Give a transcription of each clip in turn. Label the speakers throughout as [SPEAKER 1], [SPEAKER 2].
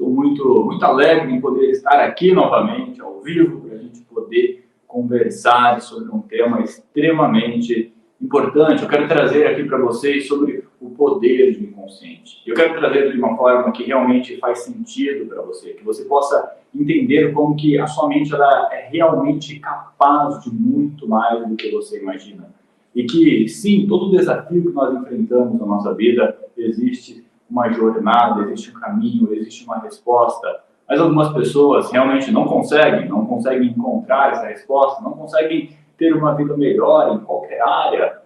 [SPEAKER 1] Estou muito alegre em poder estar aqui novamente, ao vivo, para a gente poder conversar sobre um tema extremamente importante. Eu quero trazer aqui para vocês sobre o poder do inconsciente. Eu quero trazer de uma forma que realmente faz sentido para você, que você possa entender como que a sua mente ela é realmente capaz de muito mais do que você imagina. E que, sim, todo desafio que nós enfrentamos na nossa vida, existe uma jornada, existe um caminho, existe uma resposta. Mas algumas pessoas realmente não conseguem encontrar essa resposta, não conseguem ter uma vida melhor em qualquer área.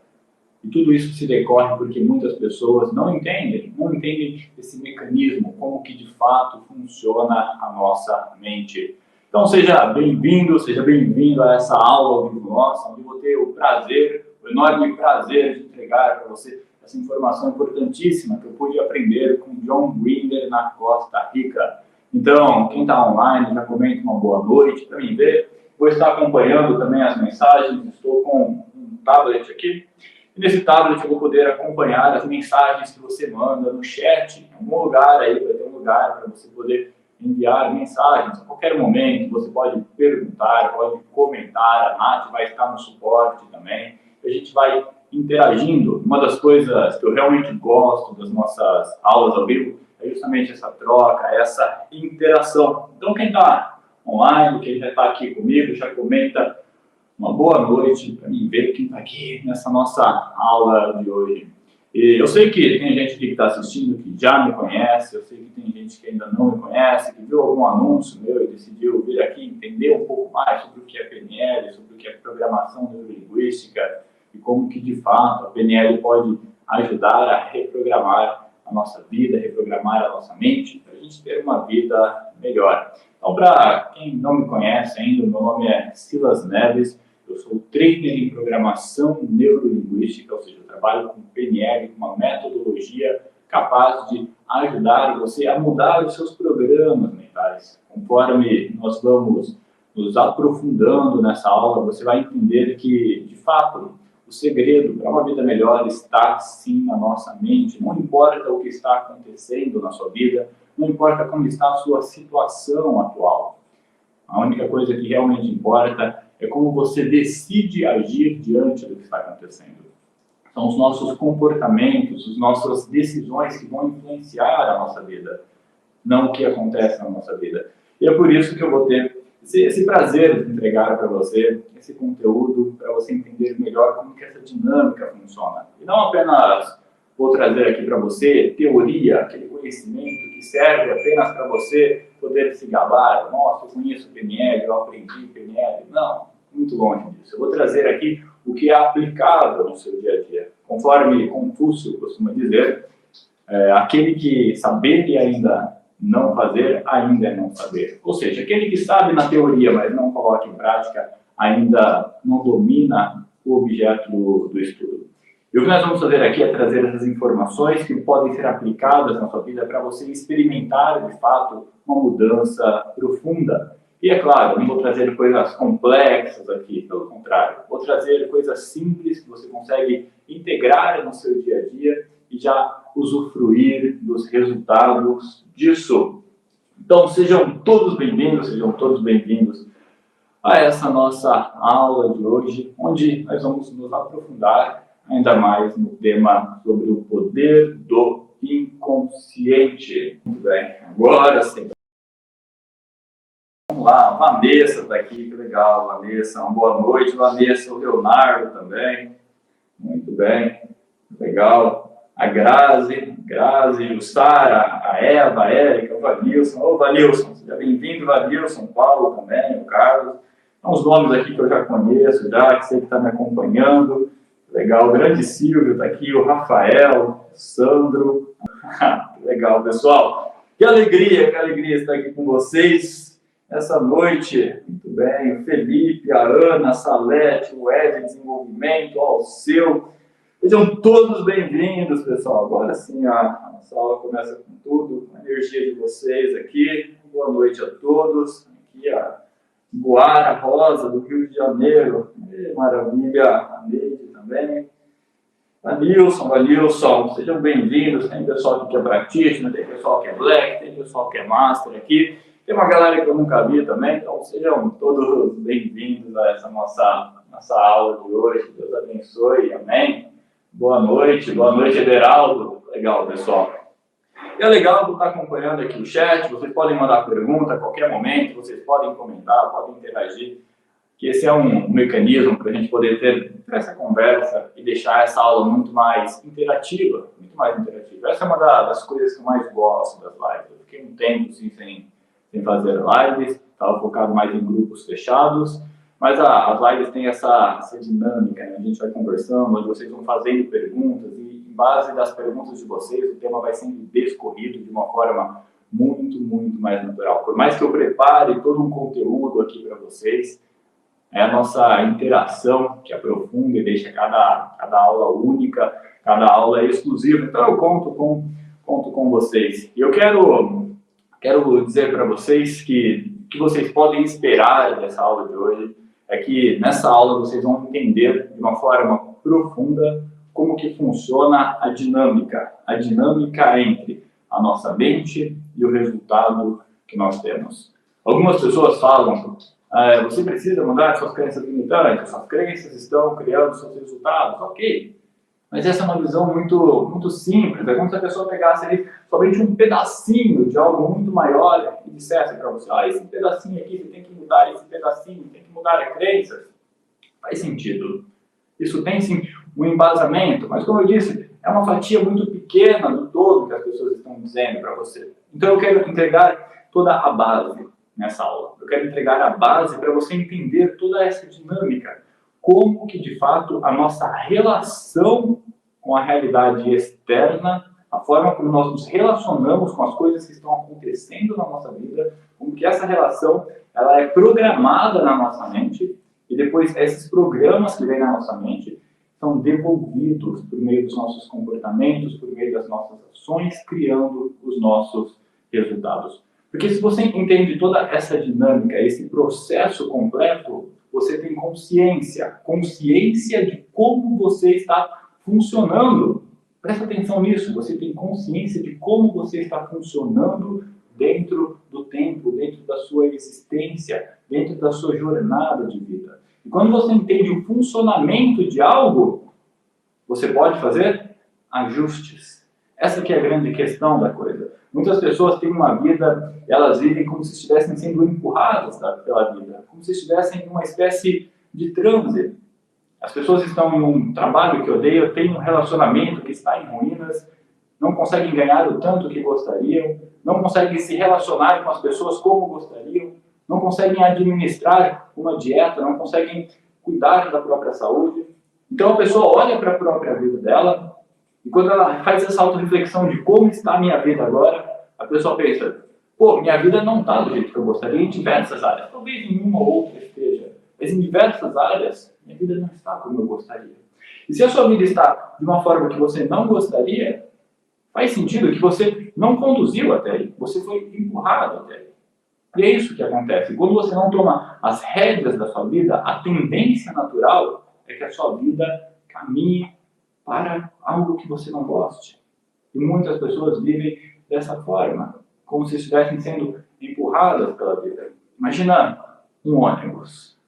[SPEAKER 1] E tudo isso se decorre porque muitas pessoas não entendem esse mecanismo, como que de fato funciona a nossa mente. Então seja bem-vindo a essa aula ao vivo nossa, onde eu vou ter o enorme prazer de entregar para você essa informação importantíssima que eu pude aprender com John Grinder na Costa Rica. Então, quem está online, já comenta uma boa noite para mim ver. Vou estar acompanhando também as mensagens, estou com um tablet aqui. E nesse tablet eu vou poder acompanhar as mensagens que você manda no chat. Em algum lugar aí vai ter um lugar para você poder enviar mensagens. A qualquer momento você pode perguntar, pode comentar. A Nath vai estar no suporte também. A gente vai interagindo. Uma das coisas que eu realmente gosto das nossas aulas ao vivo é justamente essa troca, essa interação. Então quem está online, quem já está aqui comigo, já comenta uma boa noite para mim ver quem está aqui nessa nossa aula de hoje. E eu sei que tem gente aqui que está assistindo que já me conhece, eu sei que tem gente que ainda não me conhece, que viu algum anúncio meu e decidiu vir aqui entender um pouco mais sobre o que é PNL, sobre o que é programação neurolinguística e como que de fato a PNL pode ajudar a reprogramar a nossa vida, reprogramar a nossa mente para a gente ter uma vida melhor. Então, para quem não me conhece ainda, o meu nome é Silas Neves. Eu sou trainer em programação neurolinguística, ou seja, eu trabalho com PNL, com uma metodologia capaz de ajudar você a mudar os seus programas mentais. Conforme nós vamos nos aprofundando nessa aula, você vai entender que, de fato, o segredo para uma vida melhor está sim na nossa mente. Não importa o que está acontecendo na sua vida, não importa como está a sua situação atual. A única coisa que realmente importa é como você decide agir diante do que está acontecendo. São os nossos comportamentos, as nossas decisões que vão influenciar a nossa vida, não o que acontece na nossa vida. E é por isso que eu vou ter esse prazer de entregar para você esse conteúdo, para você entender melhor como que essa dinâmica funciona. E não apenas vou trazer aqui para você teoria, aquele conhecimento que serve apenas para você poder se gabar. Nossa, eu conheço PNL, eu aprendi PNL. Não, muito longe disso. Eu vou trazer aqui o que é aplicável no seu dia a dia. Conforme Confúcio costuma dizer, aquele que saber e ainda não fazer, ainda é não saber. Ou seja, aquele que sabe na teoria, mas não coloca em prática, ainda não domina o objeto do estudo. E o que nós vamos fazer aqui é trazer essas informações que podem ser aplicadas na sua vida para você experimentar, de fato, uma mudança profunda. E é claro, não vou trazer coisas complexas aqui, pelo contrário. Vou trazer coisas simples que você consegue integrar no seu dia a dia e já usufruir dos resultados disso. Então, sejam todos bem-vindos a essa nossa aula de hoje, onde nós vamos nos aprofundar ainda mais no tema sobre o poder do inconsciente. Muito bem, agora sim. Vamos lá, a Vanessa está aqui, que legal, Vanessa. Uma boa noite, Vanessa. O Leonardo também. Muito bem, legal. A Grazi, o Sara, a Eva, a Érica, o Vanilson. Ô, Vanilson, seja bem-vindo, Vanilson, Paulo também, o Carlos. São os nomes aqui que eu já conheço, já, que você está me acompanhando. Legal, o grande Silvio está aqui, o Rafael, o Sandro. Legal, pessoal. Que alegria estar aqui com vocês essa noite. Muito bem, o Felipe, a Ana, a Salete, o Ed Desenvolvimento, o Alceu. Sejam todos bem-vindos, pessoal. Agora sim, a nossa aula começa com tudo, a energia de vocês aqui. Boa noite a todos. Aqui a Boara Rosa, do Rio de Janeiro. Maravilha, a Neide também. Vanilson, sejam bem-vindos. Tem pessoal que é Practitioner, tem pessoal que é Black, tem pessoal que é Master aqui. Tem uma galera que eu nunca vi também, então sejam todos bem-vindos a essa nossa aula de hoje. Deus abençoe, amém. Boa noite, Everaldo. Legal, pessoal. E é legal estar acompanhando aqui o chat, vocês podem mandar pergunta a qualquer momento, vocês podem comentar, podem interagir, que esse é um mecanismo para a gente poder ter essa conversa e deixar essa aula muito mais interativa, Essa é uma das coisas que eu mais gosto das lives. Eu fiquei um tempo assim, sem fazer lives, estava focado mais em grupos fechados, mas as lives têm essa dinâmica, né? A gente vai conversando, onde vocês vão fazendo perguntas e em base das perguntas de vocês, o tema vai sendo descorrido de uma forma muito, muito mais natural. Por mais que eu prepare todo um conteúdo aqui para vocês, é a nossa interação que aprofunda e deixa cada aula única, cada aula exclusiva. Então eu conto com vocês. E eu quero dizer para vocês que vocês podem esperar dessa aula de hoje é que nessa aula vocês vão entender de uma forma profunda como que funciona a dinâmica entre a nossa mente e o resultado que nós temos. Algumas pessoas falam, você precisa mudar suas crenças limitantes, suas crenças estão criando seus resultados, ok. Mas essa é uma visão muito, muito simples, é como se a pessoa pegasse ali somente um pedacinho de algo muito maior e dissesse para você, esse pedacinho aqui, você tem que mudar esse pedacinho, tem que mudar a crença. Faz sentido. Isso tem sim um embasamento, mas como eu disse, é uma fatia muito pequena do todo que as pessoas estão dizendo para você. Então eu quero entregar toda a base nessa aula. Eu quero entregar a base para você entender toda essa dinâmica, como que de fato a nossa relação com a realidade externa, a forma como nós nos relacionamos com as coisas que estão acontecendo na nossa vida, como que essa relação ela é programada na nossa mente e depois esses programas que vêm na nossa mente são devolvidos por meio dos nossos comportamentos, por meio das nossas ações, criando os nossos resultados. Porque se você entende toda essa dinâmica, esse processo completo, você tem consciência de como você está funcionando. Presta atenção nisso, você tem consciência de como você está funcionando dentro do tempo, dentro da sua existência, dentro da sua jornada de vida. E quando você entende o funcionamento de algo, você pode fazer ajustes. Essa que é a grande questão da coisa. Muitas pessoas têm uma vida, elas vivem como se estivessem sendo empurradas pela vida, como se estivessem em uma espécie de transe. As pessoas estão em um trabalho que odeiam, têm um relacionamento que está em ruínas, não conseguem ganhar o tanto que gostariam, não conseguem se relacionar com as pessoas como gostariam, não conseguem administrar uma dieta, não conseguem cuidar da própria saúde. Então a pessoa olha para a própria vida dela, e quando ela faz essa autorreflexão de como está a minha vida agora, a pessoa pensa, minha vida não está do jeito que eu gostaria em diversas áreas. Talvez em uma ou outra esteja, mas em diversas áreas, minha vida não está como eu gostaria. E se a sua vida está de uma forma que você não gostaria, faz sentido que você não conduziu até aí, você foi empurrado até aí. E é isso que acontece. Quando você não toma as rédeas da sua vida, a tendência natural é que a sua vida caminhe para algo que você não goste. E muitas pessoas vivem dessa forma, como se estivessem sendo empurradas pela vida. Imagina um ônibus.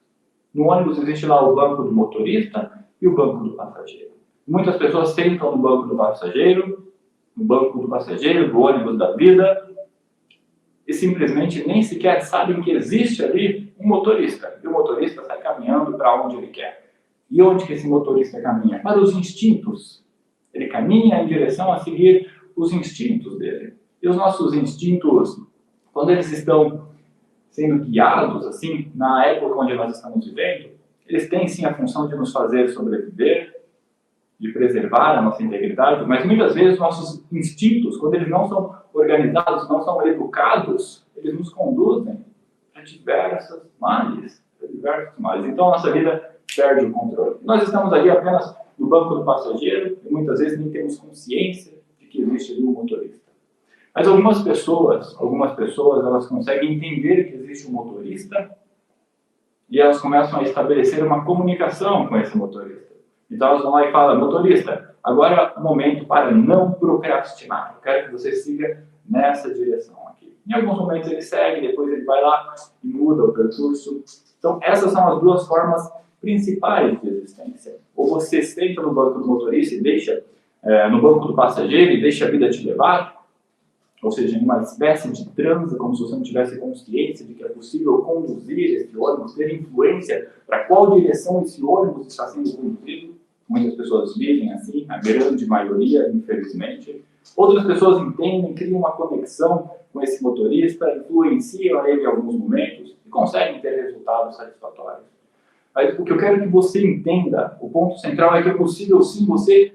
[SPEAKER 1] No ônibus existe lá o banco do motorista e o banco do passageiro. Muitas pessoas sentam no banco do passageiro, do ônibus da vida, e simplesmente nem sequer sabem que existe ali um motorista. E o motorista sai caminhando para onde ele quer. E onde que esse motorista caminha? Para os instintos. Ele caminha em direção a seguir os instintos dele. E os nossos instintos, quando eles estão sendo guiados, assim, na época onde nós estamos vivendo, eles têm sim a função de nos fazer sobreviver, de preservar a nossa integridade, mas muitas vezes nossos instintos, quando eles não são organizados, não são educados, eles nos conduzem a diversos males. Então a nossa vida perde o controle. Nós estamos ali apenas no banco do passageiro e muitas vezes nem temos consciência de que existe ali um motorista. Mas algumas pessoas, elas conseguem entender que existe um motorista e elas começam a estabelecer uma comunicação com esse motorista. Então elas vão lá e falam, motorista, agora é o momento para não procrastinar. Eu quero que você siga nessa direção aqui. Em alguns momentos ele segue, depois ele vai lá e muda o percurso. Então essas são as duas formas principais de existência. Ou você senta no banco do motorista e deixa no banco do passageiro e deixa a vida te levar, ou seja, em uma espécie de transe, como se você não tivesse consciência de que é possível conduzir esse ônibus, ter influência para qual direção esse ônibus está sendo conduzido. Muitas pessoas vivem assim, a grande maioria, infelizmente. Outras pessoas entendem, criam uma conexão com esse motorista, influenciam ele em alguns momentos e conseguem ter resultados satisfatórios. Mas o que eu quero que você entenda, o ponto central é que é possível sim você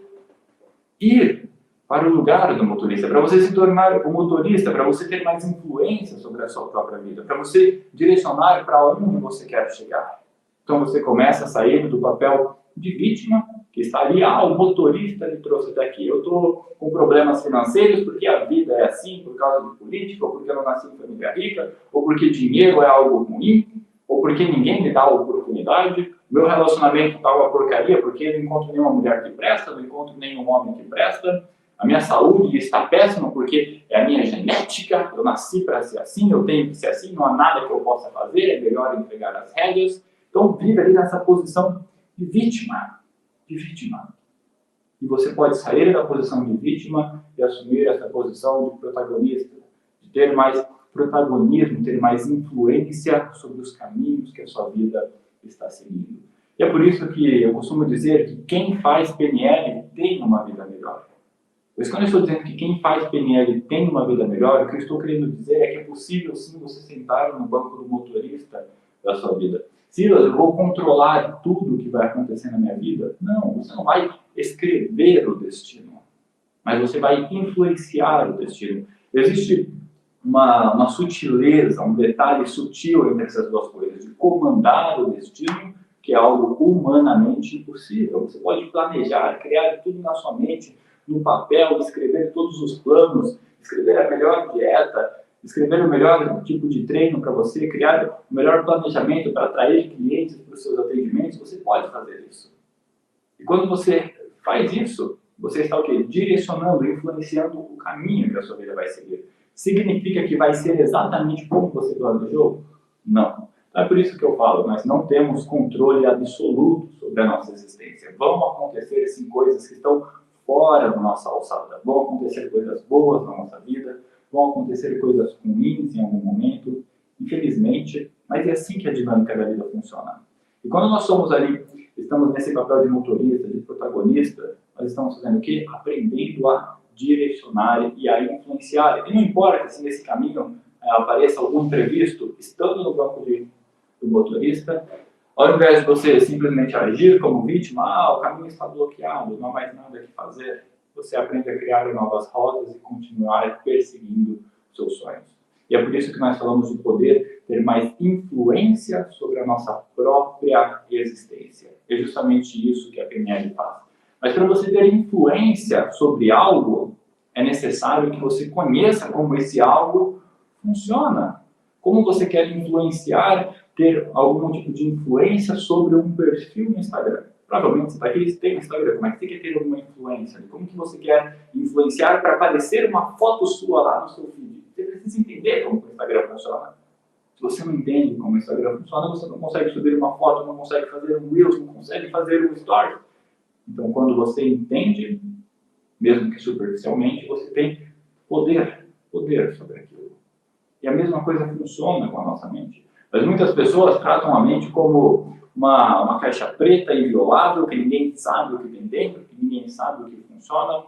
[SPEAKER 1] ir para o lugar do motorista, para você se tornar o motorista, para você ter mais influência sobre a sua própria vida, para você direcionar para onde você quer chegar. Então você começa a sair do papel de vítima, que está ali, o motorista me trouxe daqui, eu estou com problemas financeiros porque a vida é assim, por causa de política, ou porque eu não nasci em família rica, ou porque dinheiro é algo ruim, ou porque ninguém me dá a oportunidade, meu relacionamento está uma porcaria porque eu não encontro nenhuma mulher que presta, não encontro nenhum homem que presta, a minha saúde está péssima porque é a minha genética, eu nasci para ser assim, eu tenho que ser assim, não há nada que eu possa fazer, é melhor entregar as rédeas. Então vive ali nessa posição de vítima, de vítima. E você pode sair da posição de vítima e assumir essa posição de protagonista, de ter mais protagonismo, ter mais influência sobre os caminhos que a sua vida está seguindo. E é por isso que eu costumo dizer que quem faz PNL tem uma vida melhor. Pois quando eu estou dizendo que quem faz PNL tem uma vida melhor, o que eu estou querendo dizer é que é possível sim você sentar no banco do motorista da sua vida. Silas, eu vou controlar tudo o que vai acontecer na minha vida? Não, você não vai escrever o destino, mas você vai influenciar o destino. Existe uma sutileza, um detalhe sutil entre essas duas coisas, de comandar o destino, que é algo humanamente impossível. Você pode planejar, criar tudo na sua mente, no papel, escrever todos os planos, escrever a melhor dieta, escrever o melhor tipo de treino para você, criar o melhor planejamento para atrair clientes para os seus atendimentos, você pode fazer isso. E quando você faz isso, você está o quê? Direcionando, influenciando o caminho que a sua vida vai seguir. Significa que vai ser exatamente como você planejou? Não. É por isso que eu falo, nós não temos controle absoluto sobre a nossa existência. Vão acontecer, sim, coisas que estão fora da nossa alçada. Vão acontecer coisas boas na nossa vida, vão acontecer coisas ruins em algum momento, infelizmente, mas é assim que a dinâmica da vida funciona. E quando nós somos ali, estamos nesse papel de motorista, de protagonista, nós estamos fazendo o quê? Aprendendo a direcionar e a influenciar. E não importa se nesse caminho apareça algum imprevisto, estando no banco do motorista, ao invés de você simplesmente agir como vítima, o caminho está bloqueado, não há mais nada que fazer, você aprende a criar novas rotas e continuar perseguindo seus sonhos. E é por isso que nós falamos de poder ter mais influência sobre a nossa própria existência. É justamente isso que a PNL faz. Mas para você ter influência sobre algo, é necessário que você conheça como esse algo funciona. Como você quer influenciar, ter algum tipo de influência sobre um perfil no Instagram. Provavelmente você está aqui e tem no Instagram. Como é que você quer ter alguma influência? Como que você quer influenciar para aparecer uma foto sua lá no seu feed? Você precisa entender como o Instagram funciona. Se você não entende como o Instagram funciona, você não consegue subir uma foto, não consegue fazer um Reels, não consegue fazer um Story. Então, quando você entende, mesmo que superficialmente, você tem poder sobre aquilo. E a mesma coisa funciona com a nossa mente. Mas muitas pessoas tratam a mente como uma caixa preta e inviolável, que ninguém sabe o que tem dentro, que ninguém sabe o que funciona.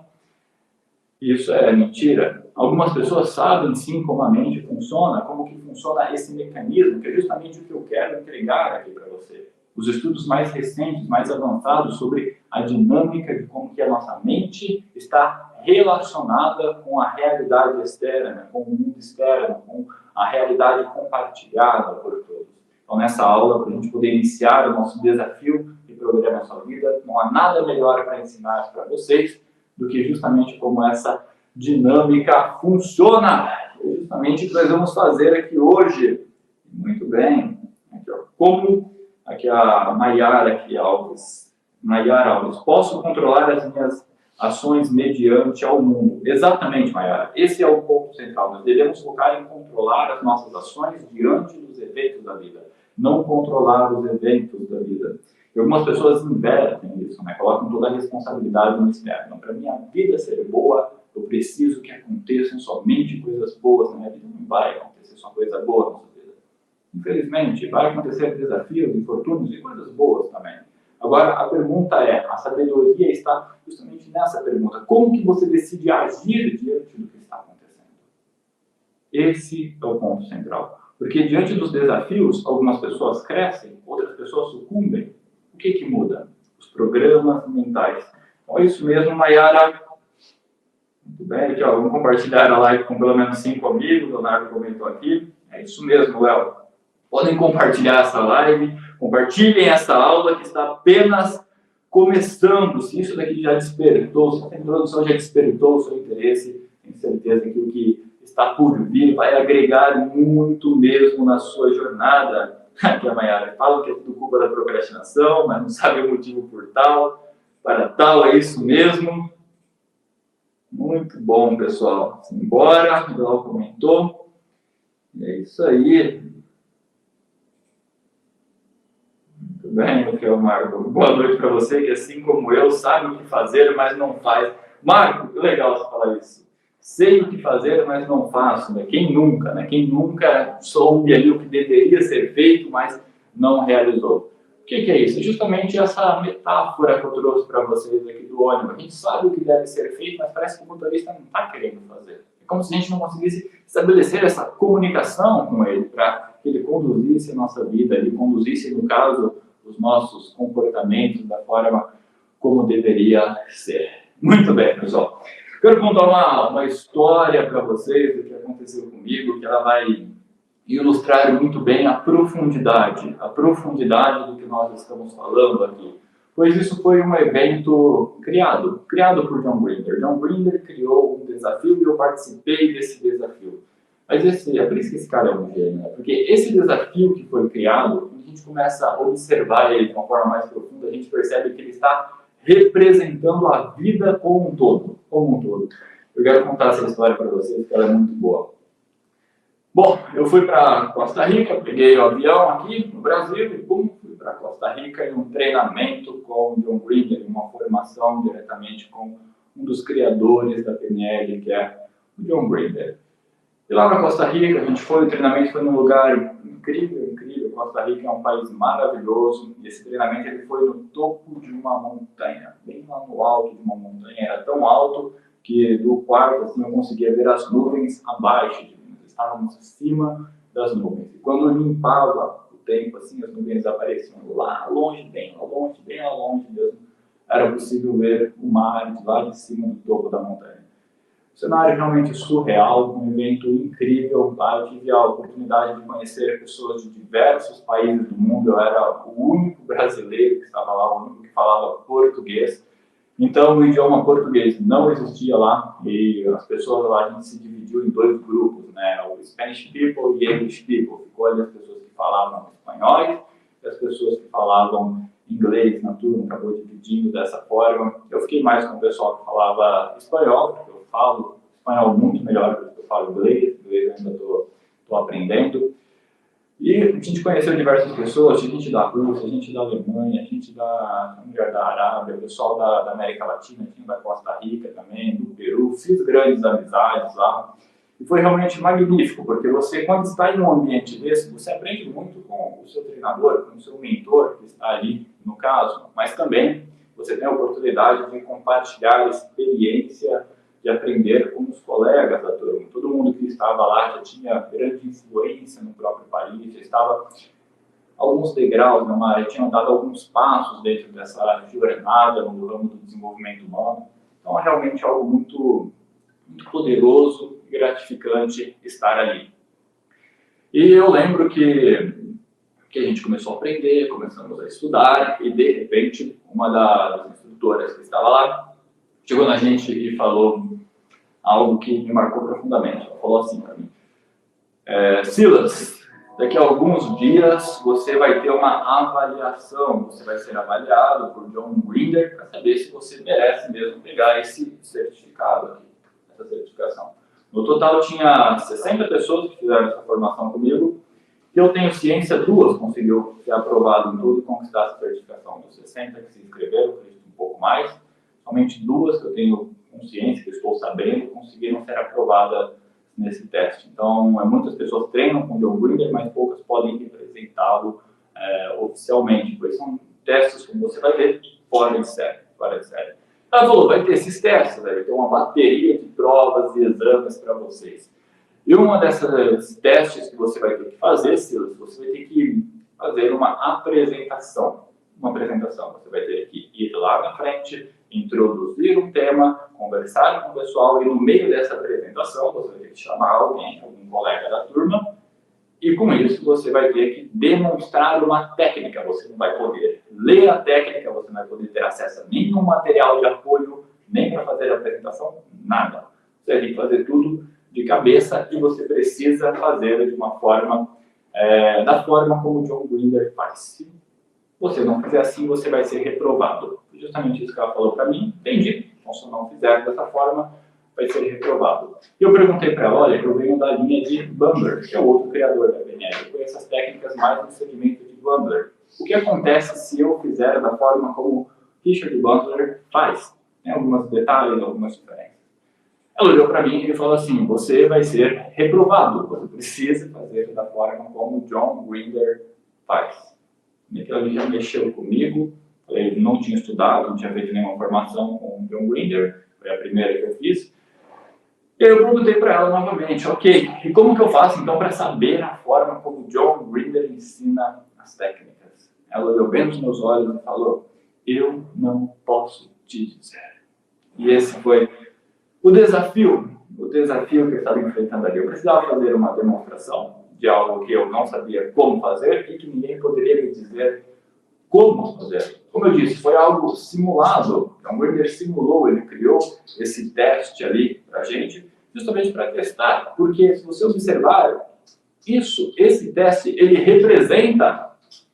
[SPEAKER 1] Isso é mentira. Algumas pessoas sabem sim como a mente funciona, como que funciona esse mecanismo, que é justamente o que eu quero entregar aqui para você. Os estudos mais recentes, mais avançados sobre a dinâmica de como que a nossa mente está relacionada com a realidade externa, com o mundo externo, com a realidade compartilhada por todos. Então, nessa aula, para a gente poder iniciar o nosso desafio de programa na sua vida, não há nada melhor para ensinar para vocês do que justamente como essa dinâmica funciona. É justamente o que nós vamos fazer aqui hoje. Muito bem. Aqui, ó, como aqui a Maiara aqui, Alves Nayara Alves, posso controlar as minhas ações mediante ao mundo. Exatamente, Nayara. Esse é o ponto central. Nós devemos focar em controlar as nossas ações diante dos eventos da vida, não controlar os eventos da vida. E algumas pessoas invertem isso, né? Colocam toda a responsabilidade no externo. Então, para minha vida ser boa, eu preciso que aconteçam somente coisas boas na minha vida. Não vai acontecer só coisa boa na sua vida. Infelizmente, vai acontecer desafios, infortúnios e coisas boas também. Agora, a pergunta é, a sabedoria está justamente nessa pergunta. Como que você decide agir diante do que está acontecendo? Esse é o ponto central. Porque diante dos desafios, algumas pessoas crescem, outras pessoas sucumbem. O que muda? Os programas mentais. Então, é isso mesmo, Nayara. Muito bem, aqui, ó, vamos compartilhar a live com pelo menos 5 amigos. O Leonardo comentou aqui. É isso mesmo, Léo. Podem compartilhar essa live, compartilhem essa aula que está apenas começando. Se isso daqui já despertou, se essa introdução já despertou o seu interesse, tenho certeza que o que está por vir vai agregar muito mesmo na sua jornada. Aqui a Mayara fala que é tudo culpa da procrastinação, mas não sabe o motivo por tal, para tal, é isso mesmo. Muito bom, pessoal. Simbora, o Léo comentou. É isso aí. Muito bem, aqui é o Marco. Boa noite para você, que assim como eu, sabe o que fazer, mas não faz. Marco, que legal você falar isso. Sei o que fazer, mas não faço. Né? Quem nunca, né? Quem nunca soube ali o que deveria ser feito, mas não realizou. O que é isso? Justamente essa metáfora que eu trouxe para vocês aqui do ônibus. A gente sabe o que deve ser feito, mas parece que o motorista não está querendo fazer. É como se a gente não conseguisse estabelecer essa comunicação com ele, para que ele conduzisse a nossa vida, ele conduzisse, no caso, os nossos comportamentos da forma como deveria ser. Muito bem, pessoal. Quero contar uma história para vocês do que aconteceu comigo, que ela vai ilustrar muito bem a profundidade do que nós estamos falando aqui. Pois isso foi um evento criado por John Grinder. John Grinder criou um desafio e eu participei desse desafio. Mas é por isso que esse cara é um gênio, né? Porque esse desafio que foi criado, quando a gente começa a observar ele de uma forma mais profunda, a gente percebe que ele está representando a vida como um todo. Eu quero contar essa história para vocês, porque ela é muito boa. Bom, eu fui para Costa Rica, peguei o avião aqui no Brasil e fui para Costa Rica em um treinamento com o John Grinder, uma formação diretamente com um dos criadores da PNL, que é o John Grinder. E lá na Costa Rica, a gente foi, o treinamento foi num lugar incrível. Costa Rica é um país maravilhoso. E esse treinamento ele foi no topo de uma montanha, bem lá no alto de uma montanha. Era tão alto que do quarto assim, eu conseguia ver as nuvens abaixo de mim. Nós estávamos acima das nuvens. E quando eu limpava o tempo, assim, as nuvens apareciam lá longe, bem lá longe mesmo. Era possível ver o mar lá de cima do topo da montanha. Um cenário realmente surreal, um evento incrível. Lá eu tive a oportunidade de conhecer pessoas de diversos países do mundo. Eu era o único brasileiro que estava lá, o único que falava português. Então, o idioma português não existia lá e as pessoas lá, a gente se dividiu em 2 grupos, né? O Spanish People e English People. Ficou ali as pessoas que falavam espanhol e as pessoas que falavam inglês na turma, acabou dividindo dessa forma. Eu fiquei mais com o pessoal que falava espanhol, porque eu falo espanhol muito melhor do que eu falo inglês ainda estou aprendendo. E a gente conheceu diversas pessoas, gente da Rússia, gente da Alemanha, gente da Arábia, pessoal da América Latina, gente da Costa Rica também, do Peru. Fiz grandes amizades lá. E foi realmente magnífico, porque você, quando está em um ambiente desse, você aprende muito com o seu treinador, com o seu mentor, que está ali, no caso, mas também você tem a oportunidade de compartilhar a experiência de aprender com os colegas da turma. Todo mundo que estava lá já tinha grande influência no próprio país, já estava alguns degraus na área, tinham dado alguns passos dentro dessa jornada no ramo do desenvolvimento humano. Então é realmente algo muito, muito poderoso e gratificante estar ali. E eu lembro que a gente começou a aprender, começamos a estudar e de repente uma das instrutoras que estava lá chegou na gente e falou algo que me marcou profundamente. Ela falou assim para mim: Silas, Daqui a alguns dias você vai ter uma avaliação, você vai ser avaliado por John Grinder para saber se você merece mesmo pegar esse certificado aqui, essa certificação. No total tinha 60 pessoas que fizeram essa formação comigo, e eu tenho ciência, 2 conseguiu ser aprovado em tudo e conquistar essa certificação. Dos 60 que se inscreveram, acredito um pouco mais, somente 2 que eu tenho consciência, que eu estou sabendo, conseguiram ser aprovadas nesse teste. Então, muitas pessoas treinam com o John Grinder, mas poucas podem representá-lo oficialmente, pois são testes, como você vai ver, fora de série. Ela falou, vai ter esses testes, vai ter uma bateria de provas e exames para vocês. E uma dessas testes que você vai ter que fazer, Silas, você vai ter que fazer uma apresentação. Você vai ter que ir lá na frente, introduzir um tema, conversar com o pessoal e no meio dessa apresentação você vai ter que chamar alguém, algum colega da turma, e com isso você vai ter que demonstrar uma técnica. Você não vai poder ler a técnica, você não vai poder ter acesso a nenhum material de apoio, nem para fazer a apresentação, nada. Você vai ter que fazer tudo de cabeça e você precisa fazer de uma forma, da forma como o John Grinder faz. Se você não fizer assim, você vai ser reprovado. Justamente isso que ela falou para mim, entendi. Então, se eu não fizer dessa forma, vai ser reprovado. E eu perguntei para ela, olha, eu venho da linha de Bandler, que é o outro criador da PNL. Eu conheço as técnicas mais no segmento de Bandler. O que acontece se eu fizer da forma como Richard Bandler faz? Tem alguns detalhes, algumas diferenças. Ela olhou para mim e falou assim, você vai ser reprovado, você precisa fazer da forma como John Grinder faz. E aquilo ali já mexeu comigo, eu não tinha estudado, não tinha feito nenhuma formação com o John Grinder, foi a primeira que eu fiz. E aí eu perguntei para ela novamente, ok, e como que eu faço então para saber a forma como John Grinder ensina as técnicas? Ela olhou bem nos meus olhos e falou, eu não posso te dizer. E esse foi o desafio que eu estava enfrentando ali. Eu precisava fazer uma demonstração de algo que eu não sabia como fazer e que ninguém poderia me dizer como fazer. Como eu disse, foi algo simulado. Então, o Grinder simulou, ele criou esse teste ali para a gente, justamente para testar. Porque, se você observar, esse teste, ele representa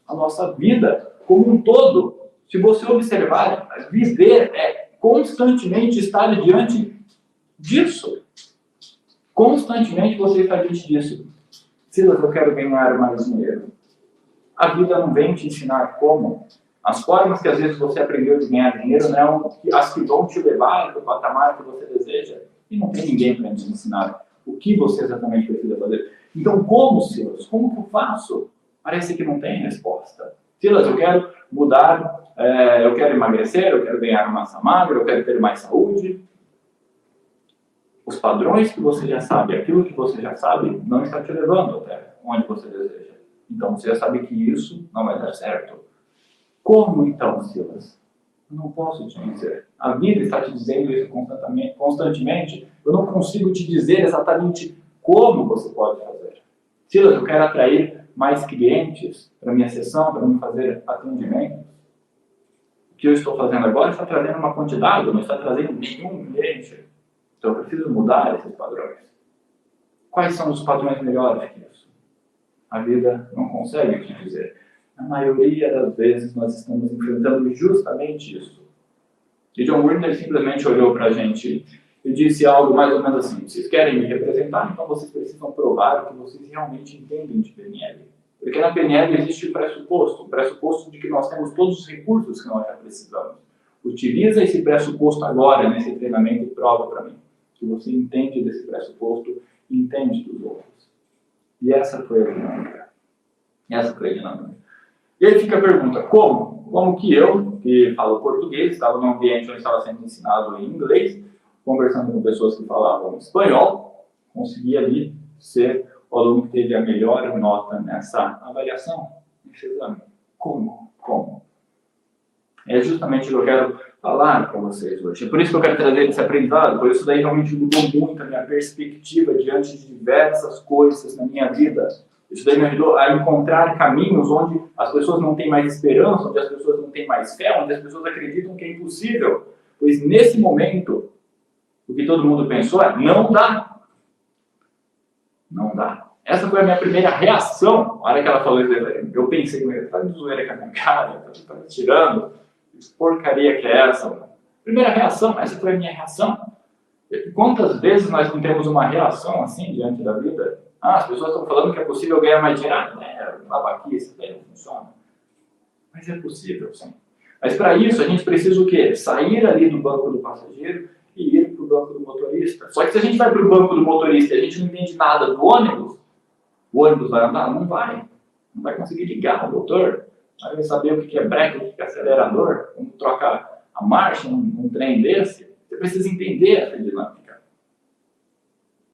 [SPEAKER 1] a nossa vida como um todo. Se você observar, viver é constantemente estar diante disso. Constantemente você está diante disso. Silas, eu quero ganhar mais dinheiro. A vida não vem te ensinar como. As formas que às vezes você aprendeu de ganhar dinheiro não são as que vão te levar para o patamar que você deseja. E não tem ninguém para te ensinar o que você exatamente precisa fazer. Então, como, Silas? Como que eu faço? Parece que não tem resposta. Silas, eu quero mudar, eu quero emagrecer, eu quero ganhar massa magra, eu quero ter mais saúde. Os padrões que você já sabe, aquilo que você já sabe, não está te levando até onde você deseja. Então, você já sabe que isso não vai dar certo. Como então, Silas? Eu não posso te dizer. A vida está te dizendo isso constantemente. Eu não consigo te dizer exatamente como você pode fazer. Silas, eu quero atrair mais clientes para minha sessão, para me fazer atendimento. O que eu estou fazendo agora está trazendo uma quantidade, não está trazendo nenhum cliente. Então, eu preciso mudar esses padrões. Quais são os padrões melhores que isso? A vida não consegue te dizer. Na maioria das vezes, nós estamos enfrentando justamente isso. E John Grinder simplesmente olhou para a gente e disse algo mais ou menos assim, vocês querem me representar, então vocês precisam provar o que vocês realmente entendem de PNL. Porque na PNL existe um pressuposto de que nós temos todos os recursos que nós já precisamos. Utiliza esse pressuposto agora, nesse treinamento, e prova para mim que você entende desse pressuposto e entende dos outros. E essa foi a dinâmica. E aí fica a pergunta, como? Como que eu, que falo português, estava num ambiente onde estava sendo ensinado em inglês, conversando com pessoas que falavam espanhol, consegui ali ser o aluno que teve a melhor nota nessa avaliação, nesse exame. Como? É justamente o que eu quero falar para vocês hoje. É por isso que eu quero trazer esse aprendizado, por isso daí realmente mudou muito a minha perspectiva diante de diversas coisas na minha vida. Isso daí me ajudou a encontrar caminhos onde as pessoas não têm mais esperança, onde as pessoas não têm mais fé, onde as pessoas acreditam que é impossível. Pois nesse momento, o que todo mundo pensou é, não dá. Não dá. Essa foi a minha primeira reação. Na hora que ela falou isso, eu pensei, tá de zoeira com a minha cara, tá me tirando. Que porcaria que é essa? Mano? Primeira reação, essa foi a minha reação. Quantas vezes nós não temos uma reação assim diante da vida? As pessoas estão falando que é possível ganhar mais dinheiro. Babaquice, daí não funciona. Mas é possível, sim. Mas para isso a gente precisa o quê? Sair ali do banco do passageiro e ir para o banco do motorista. Só que se a gente vai para o banco do motorista e a gente não entende nada do ônibus, o ônibus vai andar? Não vai. Não vai conseguir ligar o motor. Não vai saber o que é breque, o que é acelerador, como troca a marcha num trem desse. Você precisa entender essa dinâmica.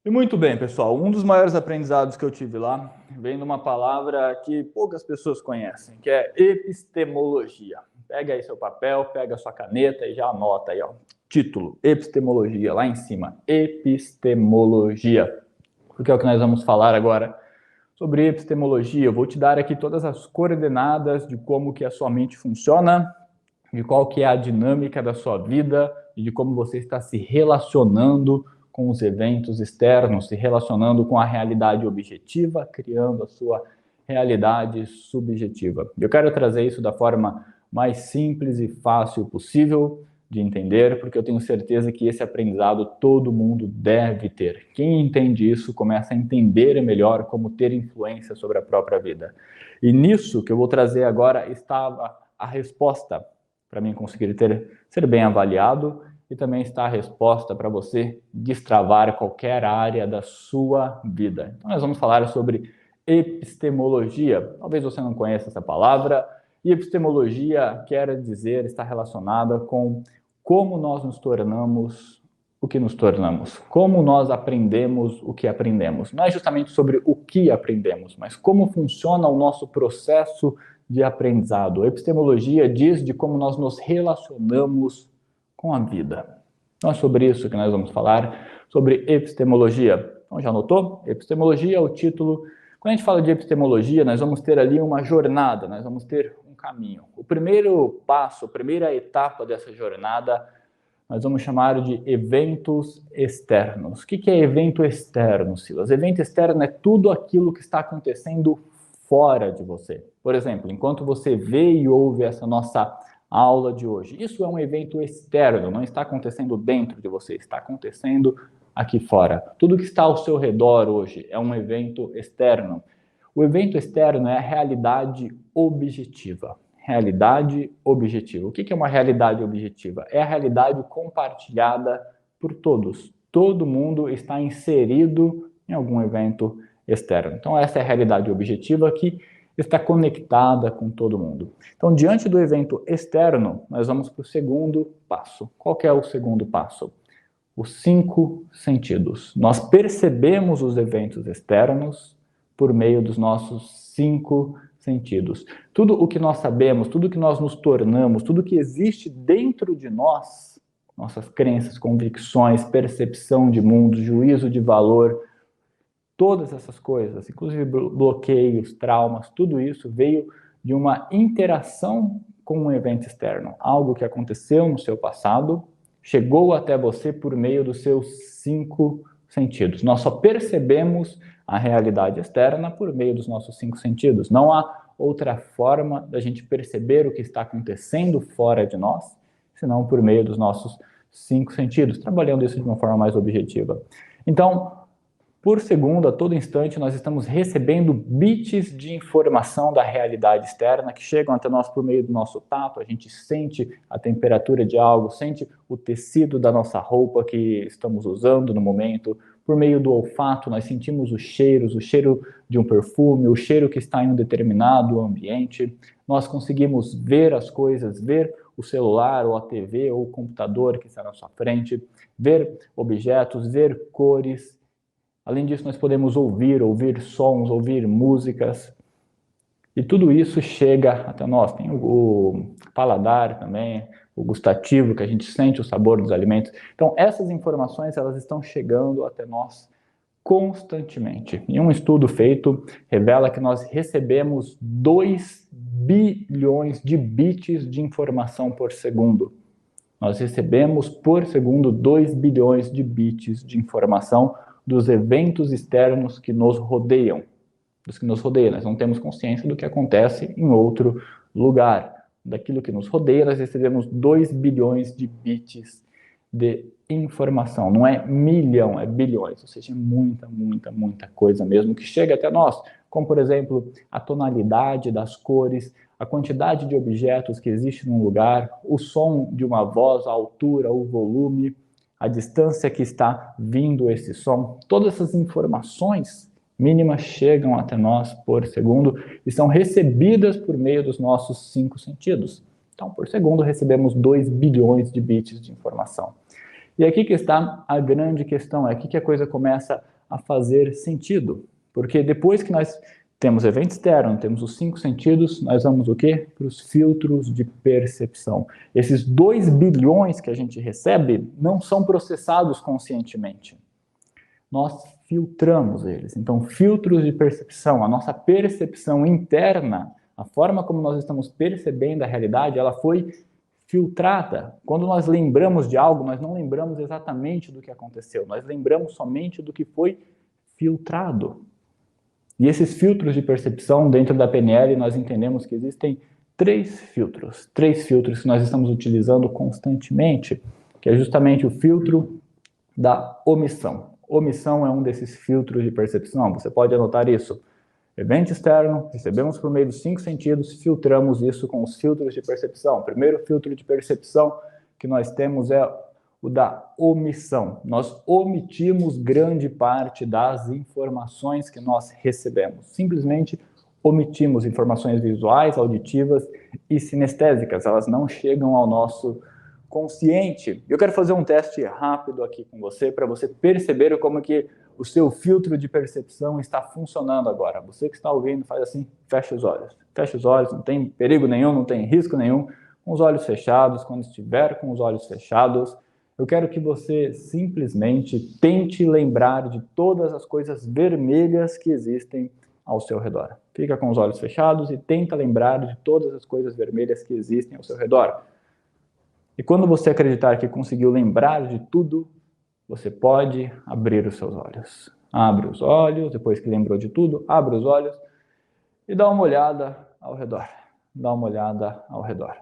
[SPEAKER 1] E muito bem, pessoal. Um dos maiores aprendizados que eu tive lá vem de uma palavra que poucas pessoas conhecem, que é epistemologia. Pega aí seu papel, pega a sua caneta e já anota aí, ó. Título, epistemologia, lá em cima. Epistemologia. Porque é o que nós vamos falar agora sobre epistemologia. Eu vou te dar aqui todas as coordenadas de como que a sua mente funciona, de qual que é a dinâmica da sua vida e de como você está se relacionando com os eventos externos, se relacionando com a realidade objetiva, criando a sua realidade subjetiva. Eu quero trazer isso da forma mais simples e fácil possível de entender, porque eu tenho certeza que esse aprendizado todo mundo deve ter. Quem entende isso começa a entender melhor como ter influência sobre a própria vida. E nisso que eu vou trazer agora está a resposta para mim conseguir ser bem avaliado e também está a resposta para você destravar qualquer área da sua vida. Então nós vamos falar sobre epistemologia. Talvez você não conheça essa palavra. E epistemologia quer dizer, está relacionada com como nós nos tornamos o que nos tornamos, como nós aprendemos o que aprendemos. Não é justamente sobre o que aprendemos, mas como funciona o nosso processo de aprendizado. A epistemologia diz de como nós nos relacionamos com a vida. Então é sobre isso que nós vamos falar, sobre epistemologia. Então já anotou? Epistemologia é o título. Quando a gente fala de epistemologia, nós vamos ter ali uma jornada, nós vamos ter um caminho. O primeiro passo, a primeira etapa dessa jornada, nós vamos chamar de eventos externos. O que é evento externo, Silas? Evento externo é tudo aquilo que está acontecendo fora de você. Por exemplo, enquanto você vê e ouve essa nossa aula de hoje, isso é um evento externo, não está acontecendo dentro de você, está acontecendo aqui fora. Tudo que está ao seu redor hoje é um evento externo. O evento externo é a realidade objetiva. Realidade objetiva. O que é uma realidade objetiva? É a realidade compartilhada por todos. Todo mundo está inserido em algum evento externo. Então essa é a realidade objetiva que está conectada com todo mundo. Então, diante do evento externo, nós vamos para o segundo passo. Qual que é o segundo passo? Os 5 sentidos. Nós percebemos os eventos externos por meio dos nossos 5 sentidos. Tudo o que nós sabemos, tudo o que nós nos tornamos, tudo que existe dentro de nós, nossas crenças, convicções, percepção de mundo, juízo de valor, todas essas coisas, inclusive bloqueios, traumas, tudo isso veio de uma interação com um evento externo. Algo que aconteceu no seu passado, chegou até você por meio dos seus 5 sentidos. Nós só percebemos a realidade externa por meio dos nossos 5 sentidos. Não há outra forma da gente perceber o que está acontecendo fora de nós, senão por meio dos nossos 5 sentidos, trabalhando isso de uma forma mais objetiva. Então, por segundo, a todo instante, nós estamos recebendo bits de informação da realidade externa que chegam até nós por meio do nosso tato. A gente sente a temperatura de algo, sente o tecido da nossa roupa que estamos usando no momento. Por meio do olfato, nós sentimos os cheiros, o cheiro de um perfume, o cheiro que está em um determinado ambiente. Nós conseguimos ver as coisas, ver o celular, ou a TV, ou o computador que está na sua frente, ver objetos, ver cores. Além disso, nós podemos ouvir sons, ouvir músicas. E tudo isso chega até nós. Tem o paladar também, o gustativo, que a gente sente o sabor dos alimentos. Então, essas informações, elas estão chegando até nós constantemente. E um estudo feito revela que nós recebemos 2 bilhões de bits de informação por segundo. Nós recebemos por segundo 2 bilhões de bits de informação dos eventos externos que nos rodeiam. Dos que nos rodeiam, nós não temos consciência do que acontece em outro lugar. Daquilo que nos rodeia, nós recebemos 2 bilhões de bits de informação. Não é milhão, é bilhões, ou seja, muita coisa mesmo que chega até nós, como, por exemplo, a tonalidade das cores, a quantidade de objetos que existe num lugar, o som de uma voz, a altura, o volume, a distância que está vindo esse som. Todas essas informações mínimas chegam até nós por segundo e são recebidas por meio dos nossos 5 sentidos. Então, por segundo, recebemos 2 bilhões de bits de informação. E aqui que está a grande questão, é aqui que a coisa começa a fazer sentido. Porque depois que nós temos evento externo, temos os 5 sentidos, nós vamos o quê? Para os filtros de percepção. Esses 2 bilhões que a gente recebe não são processados conscientemente. Nós filtramos eles. Então, filtros de percepção, a nossa percepção interna, a forma como nós estamos percebendo a realidade, ela foi filtrada. Quando nós lembramos de algo, nós não lembramos exatamente do que aconteceu, nós lembramos somente do que foi filtrado. E esses filtros de percepção, dentro da PNL, nós entendemos que existem 3 filtros que nós estamos utilizando constantemente, que é justamente o filtro da omissão. Omissão é um desses filtros de percepção, você pode anotar isso. Evento externo, recebemos por meio dos 5 sentidos, filtramos isso com os filtros de percepção. O primeiro filtro de percepção que nós temos é o da omissão. Nós omitimos grande parte das informações que nós recebemos. Simplesmente omitimos informações visuais, auditivas e sinestésicas. Elas não chegam ao nosso consciente. Eu quero fazer um teste rápido aqui com você, para você perceber como que o seu filtro de percepção está funcionando agora. Você que está ouvindo, faz assim, fecha os olhos. Fecha os olhos, não tem perigo nenhum, não tem risco nenhum. Com os olhos fechados, quando estiver com os olhos fechados, eu quero que você simplesmente tente lembrar de todas as coisas vermelhas que existem ao seu redor. Fica com os olhos fechados e tenta lembrar de todas as coisas vermelhas que existem ao seu redor. E quando você acreditar que conseguiu lembrar de tudo, você pode abrir os seus olhos. Abre os olhos, depois que lembrou de tudo, abre os olhos e dá uma olhada ao redor. Dá uma olhada ao redor.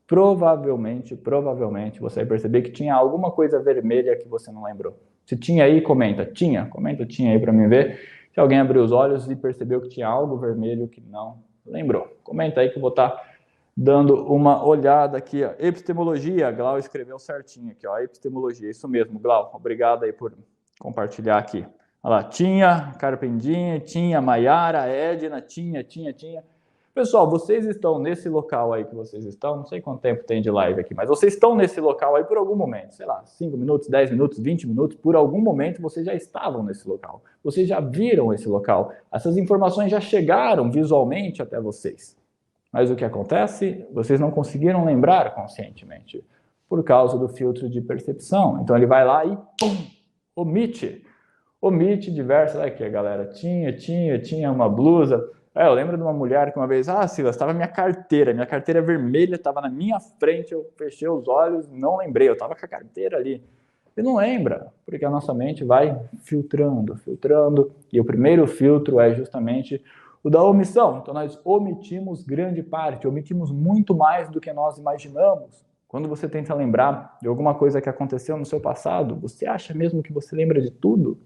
[SPEAKER 1] Provavelmente você vai perceber que tinha alguma coisa vermelha que você não lembrou. Se tinha aí, comenta. Comenta tinha aí para mim ver. Se alguém abriu os olhos e percebeu que tinha algo vermelho que não lembrou. Comenta aí que eu vou estar dando uma olhada aqui, ó. Epistemologia, Glau escreveu certinho aqui, ó, epistemologia, isso mesmo, Glau, obrigado aí por compartilhar aqui. Olha lá, tinha, Carpendinha, tinha, Maiara, Edna, tinha. Pessoal, vocês estão nesse local aí que vocês estão, não sei quanto tempo tem de live aqui, mas vocês estão nesse local aí por algum momento, sei lá, 5 minutos, 10 minutos, 20 minutos, por algum momento vocês já estavam nesse local, vocês já viram esse local, essas informações já chegaram visualmente até vocês. Mas o que acontece? Vocês não conseguiram lembrar conscientemente, por causa do filtro de percepção. Então ele vai lá e pum, omite diversas. Aqui a galera tinha uma blusa. Eu lembro de uma mulher que uma vez, Silas, estava minha carteira vermelha estava na minha frente, eu fechei os olhos, não lembrei, eu estava com a carteira ali. E não lembra, porque a nossa mente vai filtrando, e o primeiro filtro é justamente o da omissão. Então nós omitimos grande parte, omitimos muito mais do que nós imaginamos. Quando você tenta lembrar de alguma coisa que aconteceu no seu passado, você acha mesmo que você lembra de tudo?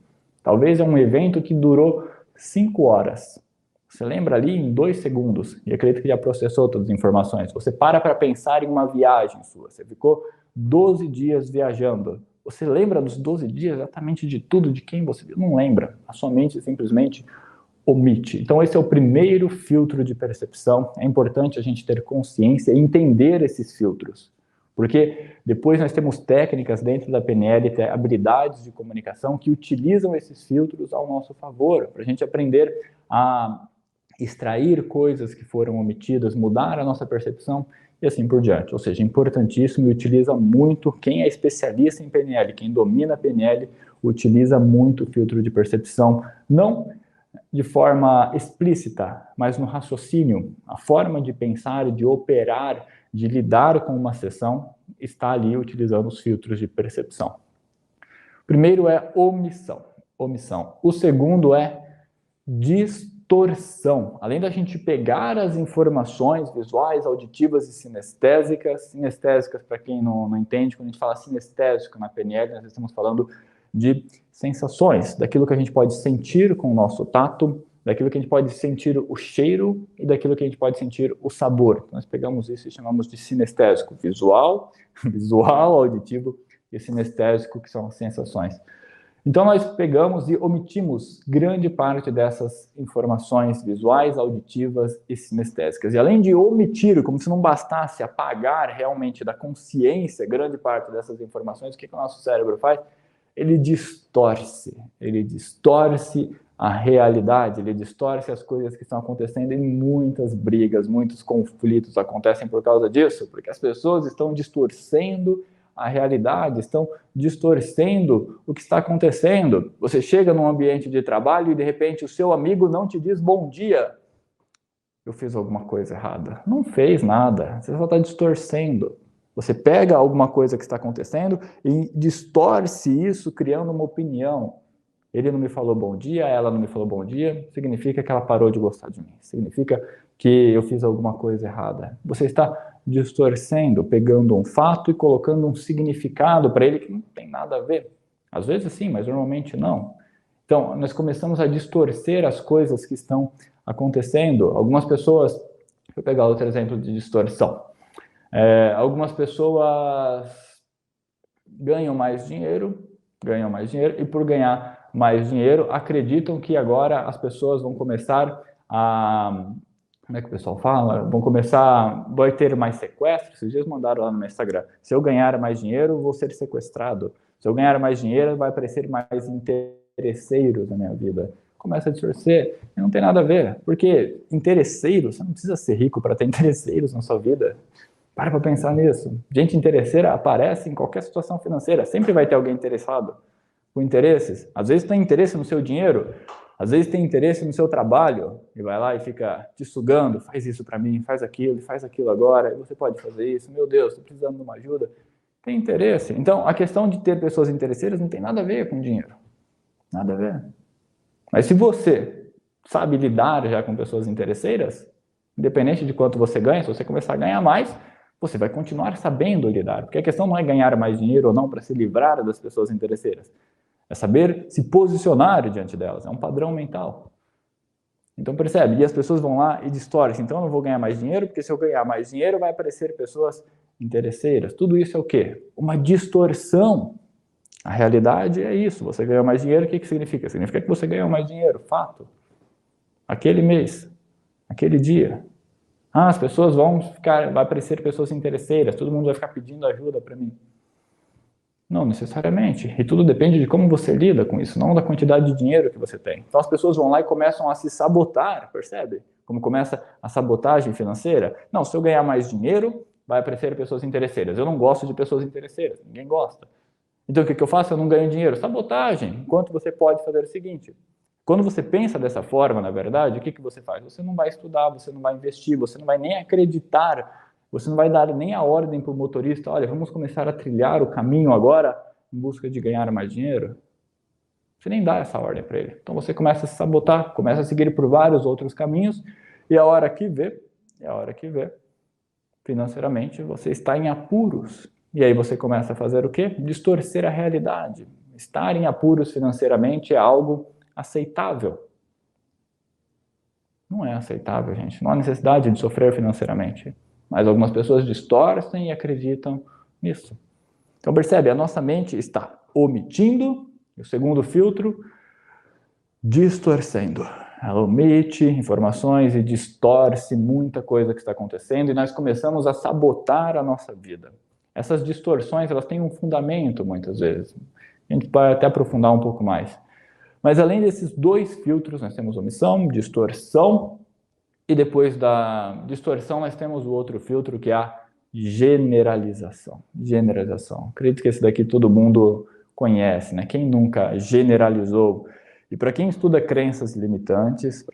[SPEAKER 1] Talvez é um evento que durou 5 horas. Você lembra ali em 2 segundos e acredita que já processou todas as informações. Você para pensar em uma viagem sua. Você ficou 12 dias viajando. Você lembra dos 12 dias exatamente de tudo, de quem você viu? Não lembra. A sua mente simplesmente omite. Então esse é o primeiro filtro de percepção. É importante a gente ter consciência e entender esses filtros. Porque depois nós temos técnicas dentro da PNL, habilidades de comunicação que utilizam esses filtros ao nosso favor, para a gente aprender a extrair coisas que foram omitidas, mudar a nossa percepção e assim por diante. Ou seja, importantíssimo e utiliza muito, quem é especialista em PNL, quem domina a PNL, utiliza muito o filtro de percepção, não de forma explícita, mas no raciocínio, a forma de pensar, de operar, de lidar com uma sessão, está ali utilizando os filtros de percepção. Primeiro é omissão.
[SPEAKER 2] omissão. O segundo é distorção. Além da gente pegar as informações visuais, auditivas e sinestésicas, para quem não entende, quando a gente fala sinestésico na PNL, nós estamos falando de sensações, daquilo que a gente pode sentir com o nosso tato, daquilo que a gente pode sentir o cheiro e daquilo que a gente pode sentir o sabor. Nós pegamos isso e chamamos de sinestésico, visual, auditivo e sinestésico, que são as sensações. Então, nós pegamos e omitimos grande parte dessas informações visuais, auditivas e sinestésicas. E além de omitir, como se não bastasse apagar realmente da consciência grande parte dessas informações, o que o nosso cérebro faz? Ele distorce a realidade, ele distorce as coisas que estão acontecendo e muitas brigas, muitos conflitos acontecem por causa disso, porque as pessoas estão distorcendo a realidade, estão distorcendo o que está acontecendo. Você chega num ambiente de trabalho e de repente o seu amigo não te diz bom dia. Eu fiz alguma coisa errada. Não fez nada, você só está distorcendo. Você pega alguma coisa que está acontecendo e distorce isso criando uma opinião. Ele não me falou bom dia, ela não me falou bom dia, significa que ela parou de gostar de mim. Significa que eu fiz alguma coisa errada. Você está distorcendo, pegando um fato e colocando um significado para ele que não tem nada a ver. Às vezes sim, mas normalmente não. Então, nós começamos a distorcer as coisas que estão acontecendo. Algumas pessoas, vou pegar outro exemplo de distorção. Algumas pessoas ganham mais dinheiro e por ganhar mais dinheiro acreditam que agora as pessoas vão começar a... Como é que o pessoal fala? Vai ter mais sequestros. Esses dias mandaram lá no meu Instagram. Se eu ganhar mais dinheiro, vou ser sequestrado. Se eu ganhar mais dinheiro, vai aparecer mais interesseiros na minha vida. Começa a distorcer e não tem nada a ver. Porque interesseiros, você não precisa ser rico para ter interesseiros na sua vida. Para pensar nisso. Gente interesseira aparece em qualquer situação financeira. Sempre vai ter alguém interessado com interesses. Às vezes tem interesse no seu dinheiro, às vezes tem interesse no seu trabalho, e vai lá e fica te sugando, faz isso para mim, faz aquilo agora, e você pode fazer isso, meu Deus, estou precisando de uma ajuda. Tem interesse. Então, a questão de ter pessoas interesseiras não tem nada a ver com dinheiro. Nada a ver. Mas se você sabe lidar já com pessoas interesseiras, independente de quanto você ganha, se você começar a ganhar mais, você vai continuar sabendo lidar. Porque a questão não é ganhar mais dinheiro ou não para se livrar das pessoas interesseiras. É saber se posicionar diante delas. É um padrão mental. Então, percebe? E as pessoas vão lá e distorcem. Então, eu não vou ganhar mais dinheiro, porque se eu ganhar mais dinheiro, vai aparecer pessoas interesseiras. Tudo isso é o quê? Uma distorção. A realidade é isso. Você ganha mais dinheiro, o que significa? Significa que você ganhou mais dinheiro. Fato. Aquele mês. Aquele dia. As pessoas vai aparecer pessoas interesseiras. Todo mundo vai ficar pedindo ajuda para mim. Não necessariamente. E tudo depende de como você lida com isso, não da quantidade de dinheiro que você tem. Então as pessoas vão lá e começam a se sabotar, percebe? Como começa a sabotagem financeira. Não, se eu ganhar mais dinheiro, vai aparecer pessoas interesseiras. Eu não gosto de pessoas interesseiras, ninguém gosta. Então o que eu faço? Eu não ganho dinheiro. Sabotagem. Enquanto você pode fazer o seguinte. Quando você pensa dessa forma, na verdade, o que você faz? Você não vai estudar, você não vai investir, você não vai nem acreditar. Você não vai dar nem a ordem para o motorista, olha, vamos começar a trilhar o caminho agora em busca de ganhar mais dinheiro. Você nem dá essa ordem para ele. Então você começa a se sabotar, começa a seguir por vários outros caminhos, e a hora que vê, financeiramente, você está em apuros. E aí você começa a fazer o quê? Distorcer a realidade. Estar em apuros financeiramente é algo aceitável. Não é aceitável, gente. Não há necessidade de sofrer financeiramente. Mas algumas pessoas distorcem e acreditam nisso. Então percebe, a nossa mente está omitindo, e o segundo filtro, distorcendo. Ela omite informações e distorce muita coisa que está acontecendo e nós começamos a sabotar a nossa vida. Essas distorções, elas têm um fundamento muitas vezes. A gente pode até aprofundar um pouco mais. Mas além desses dois filtros, nós temos omissão, distorção, e depois da distorção, nós temos o outro filtro, que é a generalização. Generalização. Acredito que esse daqui todo mundo conhece, né? Quem nunca generalizou? E para quem estuda crenças limitantes,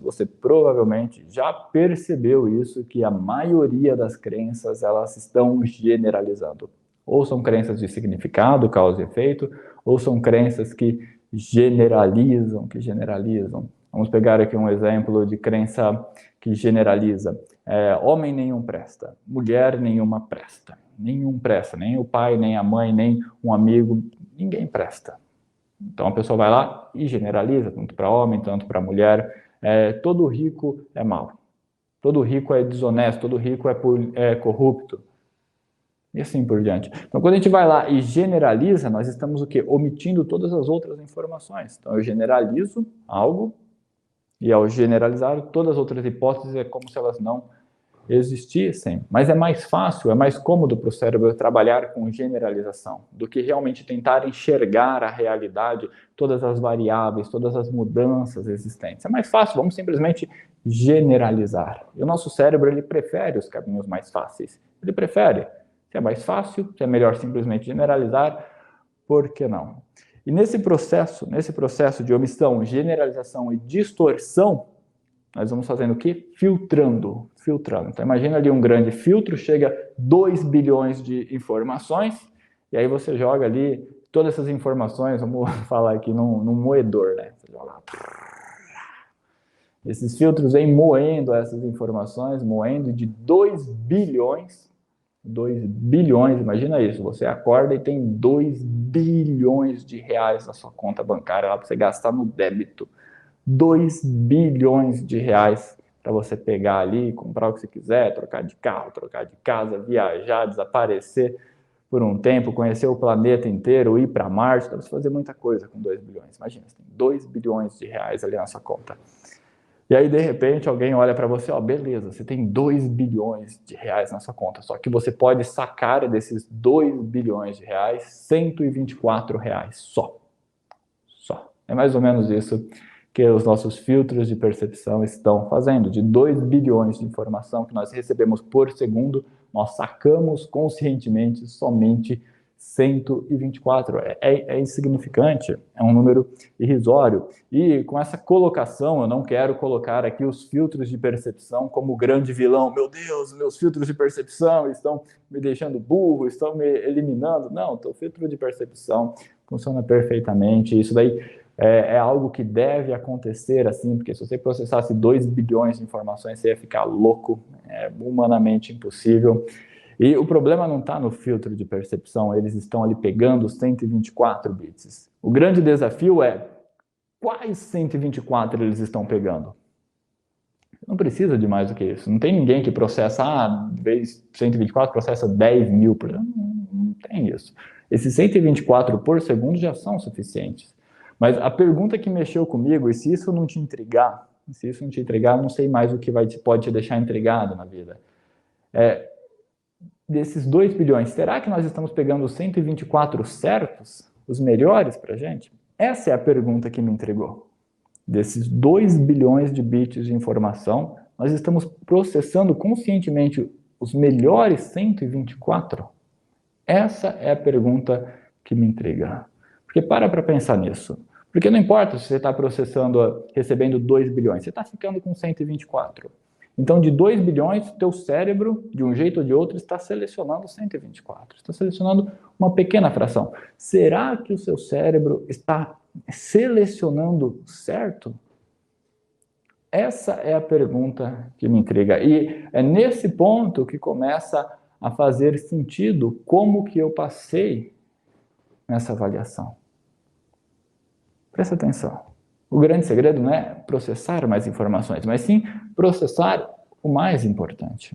[SPEAKER 2] você provavelmente já percebeu isso, que a maioria das crenças, elas estão generalizando. Ou são crenças de significado, causa e efeito, ou são crenças que generalizam, Vamos pegar aqui um exemplo de crença que generaliza. Homem nenhum presta, mulher nenhuma presta. Nenhum presta, nem o pai, nem a mãe, nem um amigo, ninguém presta. Então a pessoa vai lá e generaliza, tanto para homem, tanto para mulher. Todo rico é mau, todo rico é desonesto, todo rico é corrupto. E assim por diante. Então, quando a gente vai lá e generaliza, nós estamos o quê? Omitindo todas as outras informações. Então, eu generalizo algo, e ao generalizar, todas as outras hipóteses é como se elas não existissem. Mas é mais fácil, é mais cômodo para o cérebro trabalhar com generalização, do que realmente tentar enxergar a realidade, todas as variáveis, todas as mudanças existentes. É mais fácil, vamos simplesmente generalizar. E o nosso cérebro, ele prefere os caminhos mais fáceis. Ele prefere. Se é mais fácil, se é melhor simplesmente generalizar, por que não? E nesse processo de omissão, generalização e distorção, nós vamos fazendo o quê? Filtrando. Então imagina ali um grande filtro, chega 2 bilhões de informações, e aí você joga ali todas essas informações, vamos falar aqui num moedor, né? Você joga lá. Esses filtros vêm moendo essas informações, moendo de 2 bilhões, imagina isso, você acorda e tem 2 bilhões de reais na sua conta bancária lá para você gastar no débito. 2 bilhões de reais para você pegar ali, comprar o que você quiser, trocar de carro, trocar de casa, viajar, desaparecer por um tempo, conhecer o planeta inteiro, ir para Marte, dá para você fazer muita coisa com 2 bilhões. Imagina, você tem 2 bilhões de reais ali na sua conta. E aí, de repente, alguém olha para você, beleza, você tem 2 bilhões de reais na sua conta, só que você pode sacar desses 2 bilhões de reais, 124 reais só. É mais ou menos isso que os nossos filtros de percepção estão fazendo. De 2 bilhões de informação que nós recebemos por segundo, nós sacamos conscientemente somente 124. É insignificante, é um número irrisório. E com essa colocação, eu não quero colocar aqui os filtros de percepção como grande vilão. Meu Deus, meus filtros de percepção estão me deixando burro, estão me eliminando. Não, o filtro de percepção funciona perfeitamente. Isso daí é algo que deve acontecer assim, porque se você processasse 2 bilhões de informações, você ia ficar louco, é humanamente impossível. E o problema não está no filtro de percepção, eles estão ali pegando os 124 bits. O grande desafio é quais 124 eles estão pegando. Não precisa de mais do que isso. Não tem ninguém que processa, vez 124, processa 10 mil por ano. Não tem isso. Esses 124 por segundo já são suficientes. Mas a pergunta que mexeu comigo, e se isso não te intrigar, não sei mais o que pode te deixar intrigado na vida. Desses 2 bilhões, será que nós estamos pegando os 124 certos? Os melhores para a gente? Essa é a pergunta que me intrigou. Desses 2 bilhões de bits de informação, nós estamos processando conscientemente os melhores 124? Essa é a pergunta que me intriga. Porque para pensar nisso. Porque não importa se você está recebendo 2 bilhões, você está ficando com 124. Então, de 2 bilhões, teu cérebro, de um jeito ou de outro, está selecionando 124. Está selecionando uma pequena fração. Será que o seu cérebro está selecionando certo? Essa é a pergunta que me intriga. E é nesse ponto que começa a fazer sentido como que eu passei nessa avaliação. Presta atenção. O grande segredo não é processar mais informações, mas sim processar o mais importante.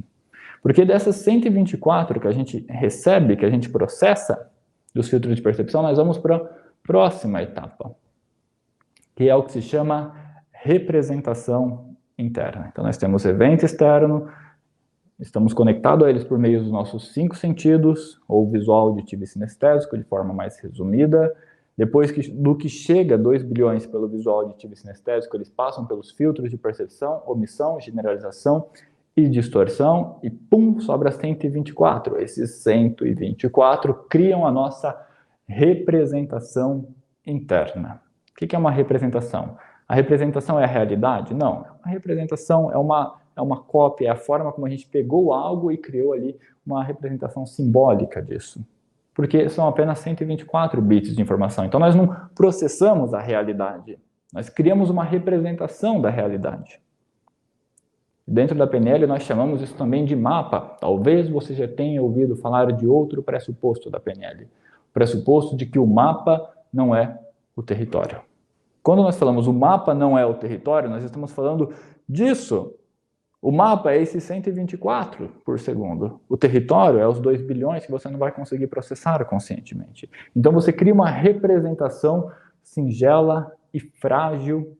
[SPEAKER 2] Porque dessas 124 que a gente recebe, que a gente processa dos filtros de percepção, nós vamos para a próxima etapa, que é o que se chama representação interna. Então nós temos evento externo, estamos conectados a eles por meio dos nossos 5 sentidos, ou visual, auditivo e sinestésico, de forma mais resumida. Depois do que chega 2 bilhões pelo visual, auditivo e sinestésico, eles passam pelos filtros de percepção, omissão, generalização e distorção, e pum, sobra 124. Esses 124 criam a nossa representação interna. O que é uma representação? A representação é a realidade? Não. A representação é uma cópia, é a forma como a gente pegou algo e criou ali uma representação simbólica disso. porque são apenas 124 bits de informação. Então, nós não processamos a realidade, nós criamos uma representação da realidade. Dentro da PNL, nós chamamos isso também de mapa. Talvez você já tenha ouvido falar de outro pressuposto da PNL. O pressuposto de que o mapa não é o território. Quando nós falamos o mapa não é o território, nós estamos falando disso. O mapa é esses 124 por segundo. O território é os 2 bilhões que você não vai conseguir processar conscientemente. Então você cria uma representação singela e frágil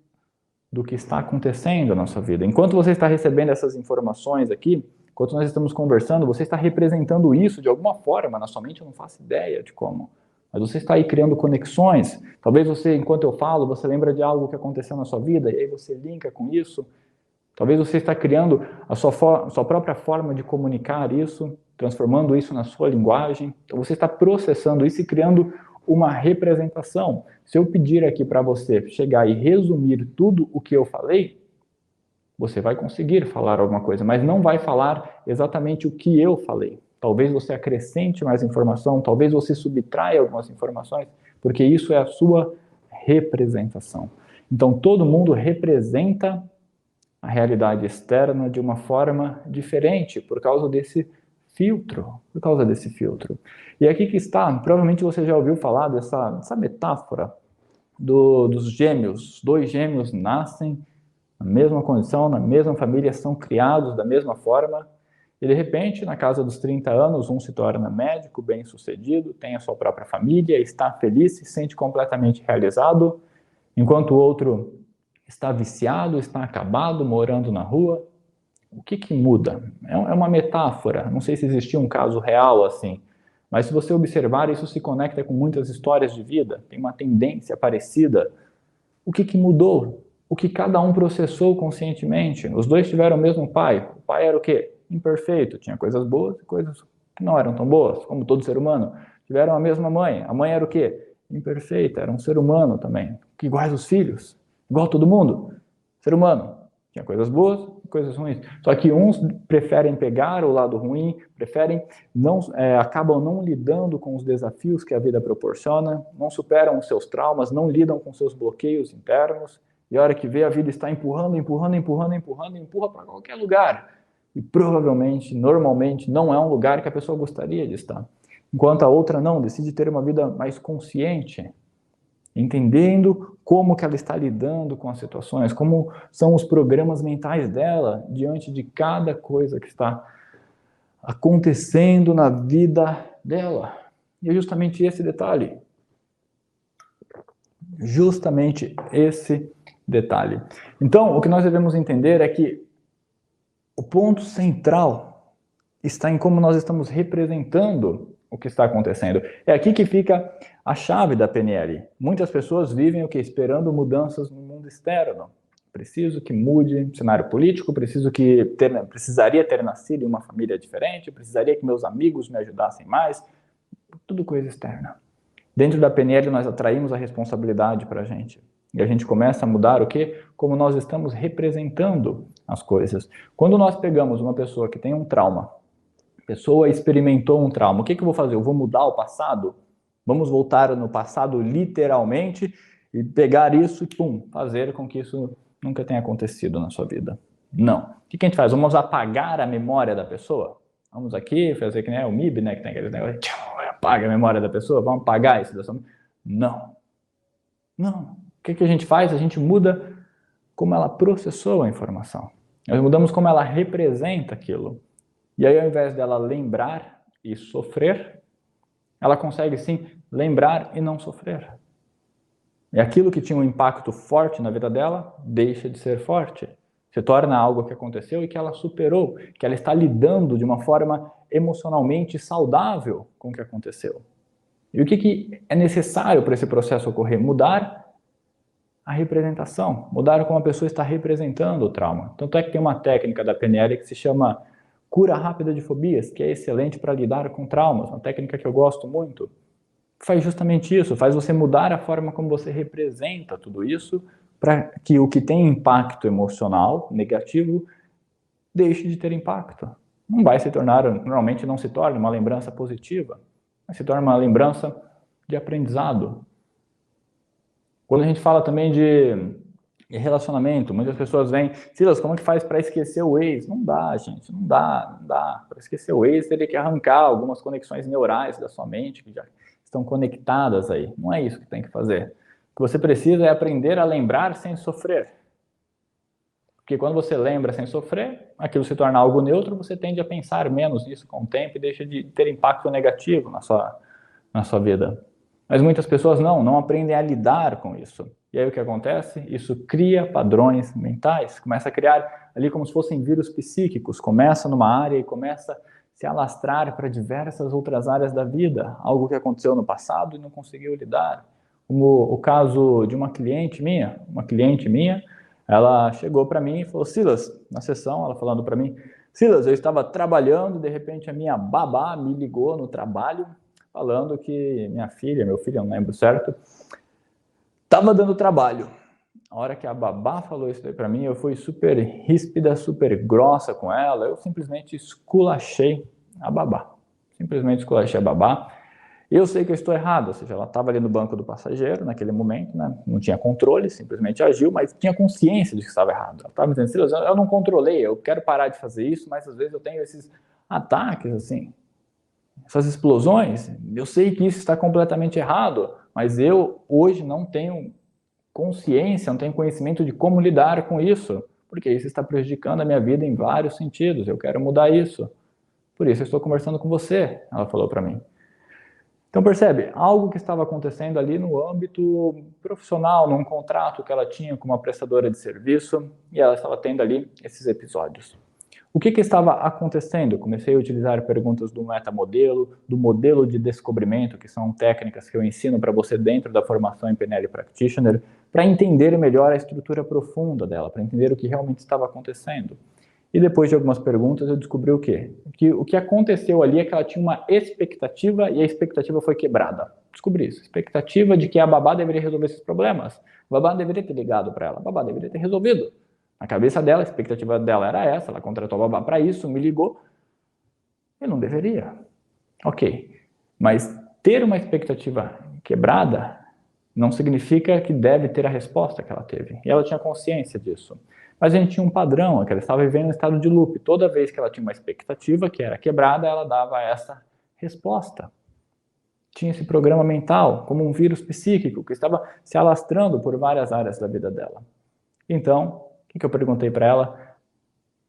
[SPEAKER 2] do que está acontecendo na sua vida. Enquanto você está recebendo essas informações aqui, enquanto nós estamos conversando, você está representando isso de alguma forma na sua mente, eu não faço ideia de como. Mas você está aí criando conexões. Talvez você, enquanto eu falo, você lembra de algo que aconteceu na sua vida, e aí você linka com isso. Talvez você está criando a sua própria forma de comunicar isso, transformando isso na sua linguagem. Então você está processando isso e criando uma representação. Se eu pedir aqui para você chegar e resumir tudo o que eu falei, você vai conseguir falar alguma coisa, mas não vai falar exatamente o que eu falei. Talvez você acrescente mais informação, talvez você subtraia algumas informações, porque isso é a sua representação. Então todo mundo representa a realidade externa de uma forma diferente por causa desse filtro, E aqui que está, provavelmente você já ouviu falar dessa metáfora dos gêmeos. 2 gêmeos nascem na mesma condição, na mesma família, são criados da mesma forma, e de repente, na casa dos 30 anos, um se torna médico, bem-sucedido, tem a sua própria família, está feliz, se sente completamente realizado, enquanto o outro está viciado, está acabado, morando na rua. O que muda? É uma metáfora, não sei se existia um caso real assim, mas se você observar, isso se conecta com muitas histórias de vida, tem uma tendência parecida. O que mudou? O que cada um processou conscientemente? Os 2 tiveram o mesmo pai. O pai era o quê? Imperfeito, tinha coisas boas e coisas que não eram tão boas, como todo ser humano. Tiveram a mesma mãe. A mãe era o quê? Imperfeita, era um ser humano também, iguais os filhos. Igual todo mundo, ser humano. Tinha coisas boas e coisas ruins. Só que uns preferem pegar o lado ruim, acabam não lidando com os desafios que a vida proporciona, não superam os seus traumas, não lidam com seus bloqueios internos, e a hora que vê, a vida está empurrando, empurra para qualquer lugar. E provavelmente, normalmente, não é um lugar que a pessoa gostaria de estar. Enquanto a outra não, decide ter uma vida mais consciente, entendendo como que ela está lidando com as situações, como são os programas mentais dela diante de cada coisa que está acontecendo na vida dela. E é justamente esse detalhe. Então, o que nós devemos entender é que o ponto central está em como nós estamos representando o que está acontecendo. É aqui que fica a chave da PNL. Muitas pessoas vivem o que? Esperando mudanças no mundo externo. Preciso que mude o cenário político, precisaria ter nascido em uma família diferente, precisaria que meus amigos me ajudassem mais. Tudo coisa externa. Dentro da PNL nós atraímos a responsabilidade para a gente. E a gente começa a mudar o quê? Como nós estamos representando as coisas. Quando nós pegamos uma pessoa que tem um trauma, a pessoa experimentou um trauma. O que eu vou fazer? Eu vou mudar o passado? Vamos voltar no passado literalmente e pegar isso e fazer com que isso nunca tenha acontecido na sua vida. Não. O que a gente faz? Vamos apagar a memória da pessoa? Vamos aqui fazer que nem o MIB, né? Que tem aquele negócio, apaga a memória da pessoa, vamos apagar isso da sua... Não. O que a gente faz? A gente muda como ela processou a informação. Nós mudamos como ela representa aquilo. E aí, ao invés dela lembrar e sofrer, ela consegue, sim, lembrar e não sofrer. E aquilo que tinha um impacto forte na vida dela, deixa de ser forte. Se torna algo que aconteceu e que ela superou, que ela está lidando de uma forma emocionalmente saudável com o que aconteceu. E o que é necessário para esse processo ocorrer? Mudar a representação, mudar como a pessoa está representando o trauma. Tanto é que tem uma técnica da PNL que se chama cura rápida de fobias, que é excelente para lidar com traumas, uma técnica que eu gosto muito. Faz justamente isso, faz você mudar a forma como você representa tudo isso, para que o que tem impacto emocional negativo deixe de ter impacto. Não vai se tornar, normalmente não se torna uma lembrança positiva. mas se torna uma lembrança de aprendizado. Quando a gente fala também de relacionamento, muitas pessoas vêm, Silas, como é que faz para esquecer o ex? Não dá, gente, não dá. Para esquecer o ex, teria que arrancar algumas conexões neurais da sua mente que já estão conectadas aí. Não é isso que tem que fazer. O que você precisa é aprender a lembrar sem sofrer. Porque quando você lembra sem sofrer, aquilo se torna algo neutro, você tende a pensar menos nisso com o tempo e deixa de ter impacto negativo na sua vida. Mas muitas pessoas não aprendem a lidar com isso. E aí o que acontece? Isso cria padrões mentais, começa a criar ali como se fossem vírus psíquicos, começa numa área e começa a se alastrar para diversas outras áreas da vida, algo que aconteceu no passado e não conseguiu lidar. Como o caso de uma cliente minha, ela chegou para mim e falou, Silas, na sessão, ela falando para mim, Silas, eu estava trabalhando, de repente a minha babá me ligou no trabalho, falando que minha filha, meu filho, eu não lembro certo, estava dando trabalho. A hora que a babá falou isso daí para mim, eu fui super ríspida, super grossa com ela, eu simplesmente esculachei a babá. Simplesmente esculachei a babá. Eu sei que eu estou errado, ou seja, ela estava ali no banco do passageiro naquele momento, né? Não tinha controle, simplesmente agiu, mas tinha consciência de que estava errado. Ela estava me dizendo, eu não controlei, eu quero parar de fazer isso, mas às vezes eu tenho esses ataques, assim, essas explosões. Eu sei que isso está completamente errado, mas eu hoje não tenho consciência, não tenho conhecimento de como lidar com isso, porque isso está prejudicando a minha vida em vários sentidos, eu quero mudar isso. Por isso eu estou conversando com você, ela falou para mim. Então percebe, algo que estava acontecendo ali no âmbito profissional, num contrato que ela tinha com uma prestadora de serviço, e ela estava tendo ali esses episódios. O que estava acontecendo? Comecei a utilizar perguntas do metamodelo, do modelo de descobrimento, que são técnicas que eu ensino para você dentro da formação em PNL Practitioner, para entender melhor a estrutura profunda dela, para entender o que realmente estava acontecendo. E depois de algumas perguntas eu descobri o quê? Que o que aconteceu ali é que ela tinha uma expectativa e a expectativa foi quebrada. Descobri isso. Expectativa de que a babá deveria resolver esses problemas. A babá deveria ter ligado para ela. A babá deveria ter resolvido. Na cabeça dela, a expectativa dela era essa. Ela contratou a babá para isso, me ligou. E não deveria. Ok. Mas ter uma expectativa quebrada não significa que deve ter a resposta que ela teve. E ela tinha consciência disso. Mas a gente tinha um padrão, é que ela estava vivendo um estado de loop. Toda vez que ela tinha uma expectativa que era quebrada, ela dava essa resposta. Tinha esse programa mental, como um vírus psíquico, que estava se alastrando por várias áreas da vida dela. Então, o que eu perguntei para ela?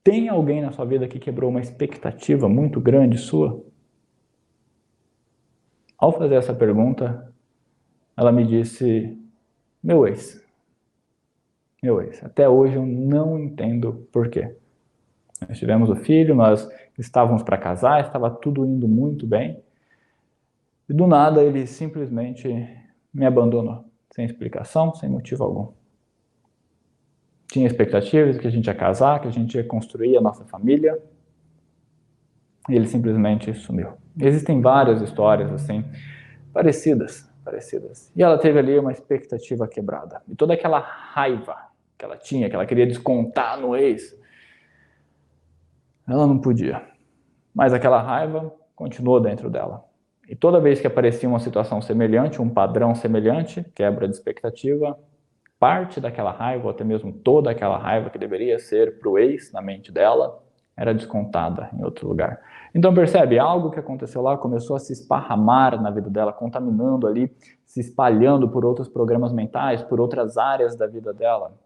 [SPEAKER 2] Tem alguém na sua vida que quebrou uma expectativa muito grande sua? Ao fazer essa pergunta, ela me disse, meu ex. Até hoje eu não entendo por quê. Nós tivemos o filho, nós estávamos para casar, estava tudo indo muito bem. E do nada ele simplesmente me abandonou, sem explicação, sem motivo algum. Tinha expectativas de que a gente ia casar, que a gente ia construir a nossa família. E ele simplesmente sumiu. Existem várias histórias assim, parecidas. E ela teve ali uma expectativa quebrada. E toda aquela raiva que ela tinha, que ela queria descontar no ex, ela não podia. Mas aquela raiva continuou dentro dela. E toda vez que aparecia uma situação semelhante, um padrão semelhante, quebra de expectativa, parte daquela raiva, ou até mesmo toda aquela raiva que deveria ser para o ex na mente dela, era descontada em outro lugar. Então percebe, algo que aconteceu lá começou a se esparramar na vida dela, contaminando ali, se espalhando por outros programas mentais, por outras áreas da vida dela,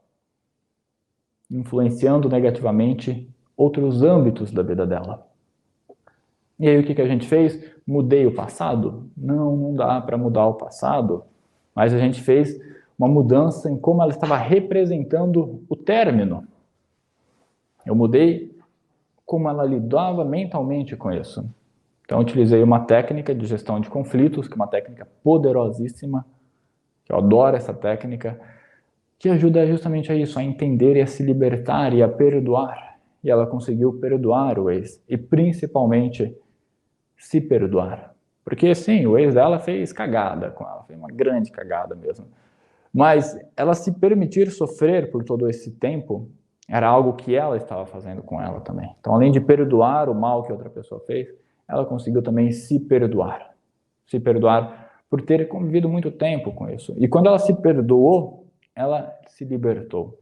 [SPEAKER 2] influenciando negativamente outros âmbitos da vida dela. E aí o que a gente fez? Mudei o passado? Não dá para mudar o passado, mas a gente fez uma mudança em como ela estava representando o término. Eu mudei como ela lidava mentalmente com isso. Então, eu utilizei uma técnica de gestão de conflitos, que é uma técnica poderosíssima, que eu adoro essa técnica, que ajuda justamente a isso, a entender e a se libertar e a perdoar. E ela conseguiu perdoar o ex, e principalmente se perdoar. Porque, sim, o ex dela fez cagada com ela, fez uma grande cagada mesmo. Mas ela se permitir sofrer por todo esse tempo era algo que ela estava fazendo com ela também. Então, além de perdoar o mal que outra pessoa fez, ela conseguiu também se perdoar. se perdoar por ter convivido muito tempo com isso. E quando ela se perdoou, ela se libertou.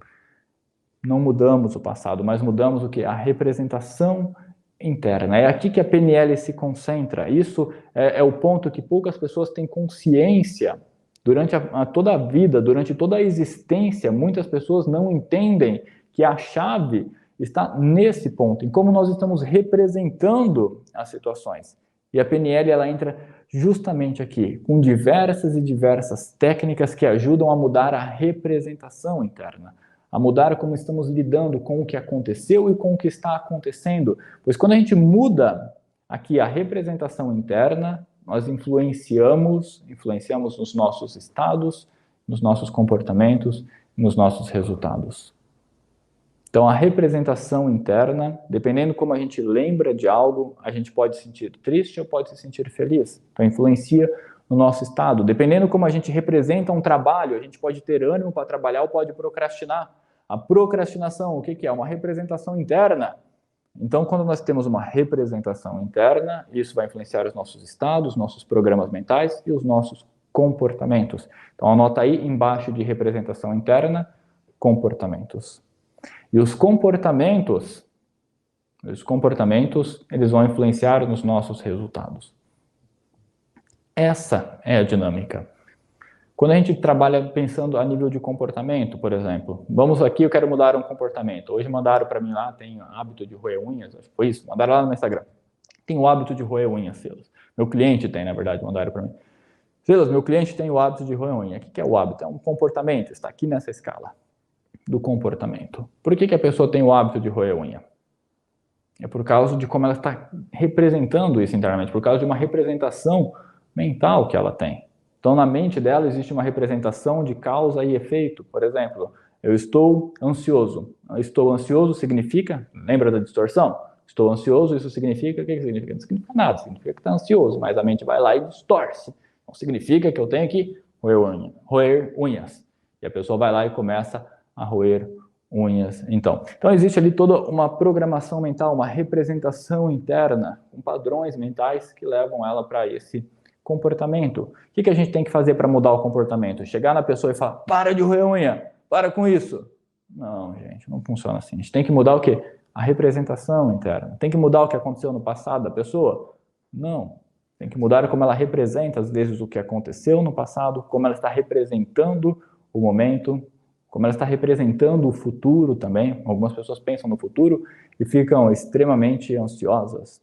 [SPEAKER 2] Não mudamos o passado, mas mudamos o quê? A representação interna. É aqui que a PNL se concentra. Isso é o ponto que poucas pessoas têm consciência. Durante toda a vida, durante toda a existência, muitas pessoas não entendem que a chave está nesse ponto, em como nós estamos representando as situações. E a PNL, ela entra justamente aqui, com diversas e diversas técnicas que ajudam a mudar a representação interna, a mudar como estamos lidando com o que aconteceu e com o que está acontecendo. Pois quando a gente muda aqui a representação interna, nós influenciamos nos nossos estados, nos nossos comportamentos, nos nossos resultados. Então, a representação interna, dependendo como a gente lembra de algo, a gente pode se sentir triste ou pode se sentir feliz. Então, influencia no nosso estado. Dependendo como a gente representa um trabalho, a gente pode ter ânimo para trabalhar ou pode procrastinar. A procrastinação, o que é? Uma representação interna. Então, quando nós temos uma representação interna, isso vai influenciar os nossos estados, nossos programas mentais e os nossos comportamentos. Então, anota aí embaixo de representação interna, comportamentos. E os comportamentos, eles vão influenciar nos nossos resultados. Essa é a dinâmica. Quando a gente trabalha pensando a nível de comportamento, por exemplo, vamos aqui, eu quero mudar um comportamento. Hoje mandaram para mim lá, tem hábito de roer unhas, acho que foi isso, mandaram lá no Instagram. Tem o hábito de roer unhas, Silas. Meu cliente tem, na verdade, mandaram para mim. Silas, meu cliente tem o hábito de roer unha. O que é o hábito? É um comportamento, está aqui nessa escala do comportamento. Por que a pessoa tem o hábito de roer unha? É por causa de como ela está representando isso internamente, por causa de uma representação mental que ela tem. Então, na mente dela existe uma representação de causa e efeito. Por exemplo, eu estou ansioso. Estou ansioso significa, lembra da distorção? Estou ansioso, isso significa, o que significa? Não significa nada, significa que está ansioso, mas a mente vai lá e distorce. Não significa que eu tenho que roer unhas. E a pessoa vai lá e começa a roer unhas. Então existe ali toda uma programação mental, uma representação interna, com padrões mentais que levam ela para esse comportamento. O que a gente tem que fazer para mudar o comportamento? Chegar na pessoa e falar, para de roer unha, para com isso. Não, gente, não funciona assim. A gente tem que mudar o quê? A representação interna. Tem que mudar o que aconteceu no passado da pessoa? Não. Tem que mudar como ela representa, às vezes, o que aconteceu no passado, como ela está representando o momento, como ela está representando o futuro também. Algumas pessoas pensam no futuro e ficam extremamente ansiosas,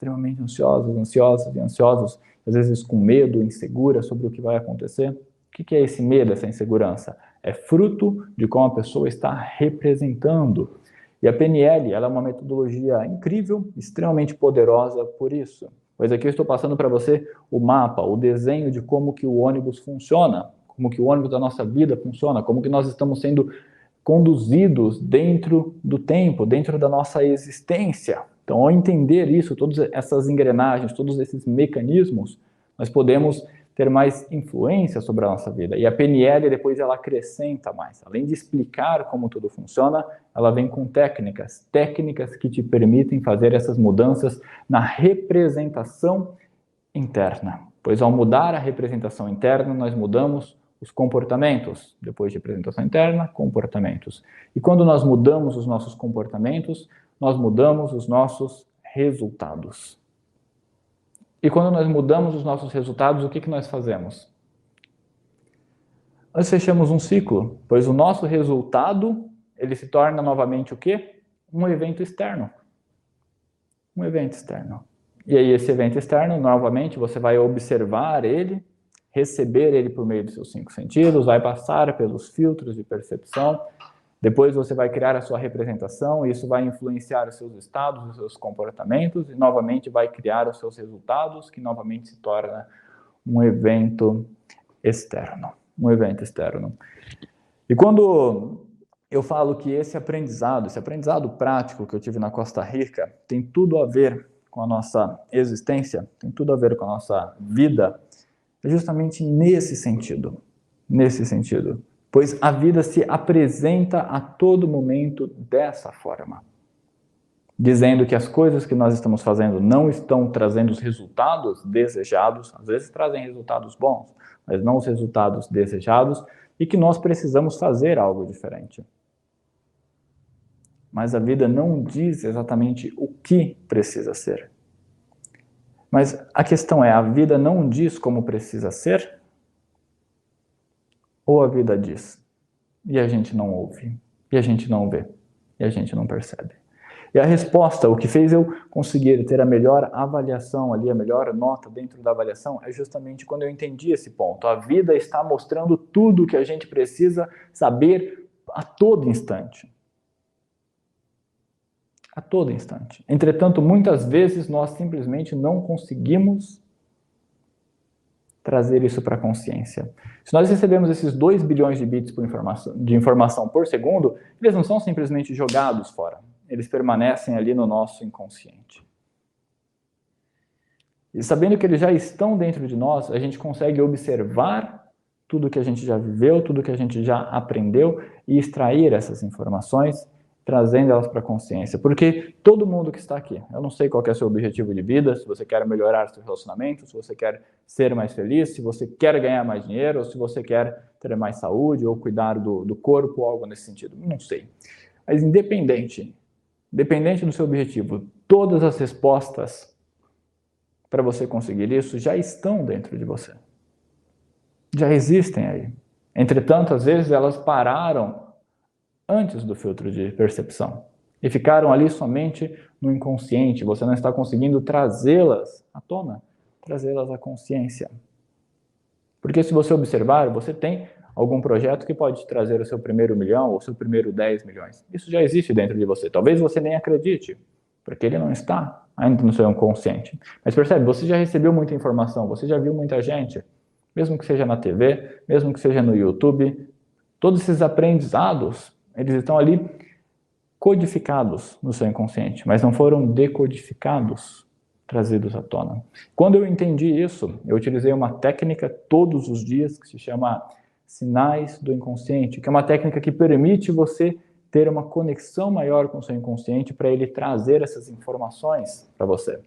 [SPEAKER 2] às vezes com medo, inseguras sobre o que vai acontecer. O que é esse medo, essa insegurança? É fruto de como a pessoa está representando. E a PNL, ela é uma metodologia incrível, extremamente poderosa por isso. Pois aqui eu estou passando para você o mapa, o desenho de como que o ônibus funciona, como que o ônibus da nossa vida funciona, como que nós estamos sendo conduzidos dentro do tempo, dentro da nossa existência. Então, ao entender isso, todas essas engrenagens, todos esses mecanismos, nós podemos ter mais influência sobre a nossa vida. E a PNL, depois, ela acrescenta mais. Além de explicar como tudo funciona, ela vem com técnicas que te permitem fazer essas mudanças na representação interna. Pois ao mudar a representação interna, nós mudamos os comportamentos. Depois de representação interna, comportamentos. E quando nós mudamos os nossos comportamentos, nós mudamos os nossos resultados. E quando nós mudamos os nossos resultados, o que nós fazemos? Nós fechamos um ciclo, pois o nosso resultado, ele se torna novamente o quê? Um evento externo. Um evento externo. E aí esse evento externo, novamente, você vai observar ele, receber ele por meio dos seus 5 sentidos, vai passar pelos filtros de percepção, depois você vai criar a sua representação, e isso vai influenciar os seus estados, os seus comportamentos, e novamente vai criar os seus resultados, que novamente se torna um evento externo. Um evento externo. E quando eu falo que esse aprendizado prático que eu tive na Costa Rica, tem tudo a ver com a nossa existência, tem tudo a ver com a nossa vida, é justamente nesse sentido, pois a vida se apresenta a todo momento dessa forma. dizendo que as coisas que nós estamos fazendo não estão trazendo os resultados desejados, às vezes trazem resultados bons, mas não os resultados desejados, e que nós precisamos fazer algo diferente. Mas a vida não diz exatamente o que precisa ser. Mas a questão é, a vida não diz como precisa ser? Ou a vida diz? E a gente não ouve, e a gente não vê, e a gente não percebe. E a resposta, o que fez eu conseguir ter a melhor avaliação ali, a melhor nota dentro da avaliação, é justamente quando eu entendi esse ponto. A vida está mostrando tudo o que a gente precisa saber a todo instante. A todo instante. Entretanto, muitas vezes nós simplesmente não conseguimos trazer isso para a consciência. Se nós recebemos esses 2 bilhões de bits de informação por segundo, eles não são simplesmente jogados fora. Eles permanecem ali no nosso inconsciente. E sabendo que eles já estão dentro de nós, a gente consegue observar tudo que a gente já viveu, tudo que a gente já aprendeu e extrair essas informações, trazendo elas para a consciência. Porque todo mundo que está aqui, eu não sei qual que é o seu objetivo de vida, se você quer melhorar seu relacionamento, se você quer ser mais feliz, se você quer ganhar mais dinheiro, ou se você quer ter mais saúde, ou cuidar do corpo, algo nesse sentido. Não sei. Mas independente do seu objetivo, todas as respostas para você conseguir isso já estão dentro de você. Já existem aí. Entretanto, às vezes elas pararam antes do filtro de percepção e ficaram ali somente no inconsciente. Você não está conseguindo trazê-las à tona, trazê-las à consciência. Porque se você observar, você tem algum projeto que pode trazer o seu primeiro 1 milhão ou o seu primeiro 10 milhões. Isso já existe dentro de você. Talvez você nem acredite, porque ele não está ainda no seu inconsciente. Mas percebe, você já recebeu muita informação, você já viu muita gente, mesmo que seja na TV, mesmo que seja no YouTube, todos esses aprendizados, eles estão ali codificados no seu inconsciente, mas não foram decodificados, trazidos à tona. Quando eu entendi isso, eu utilizei uma técnica todos os dias que se chama sinais do inconsciente, que é uma técnica que permite você ter uma conexão maior com o seu inconsciente para ele trazer essas informações para você.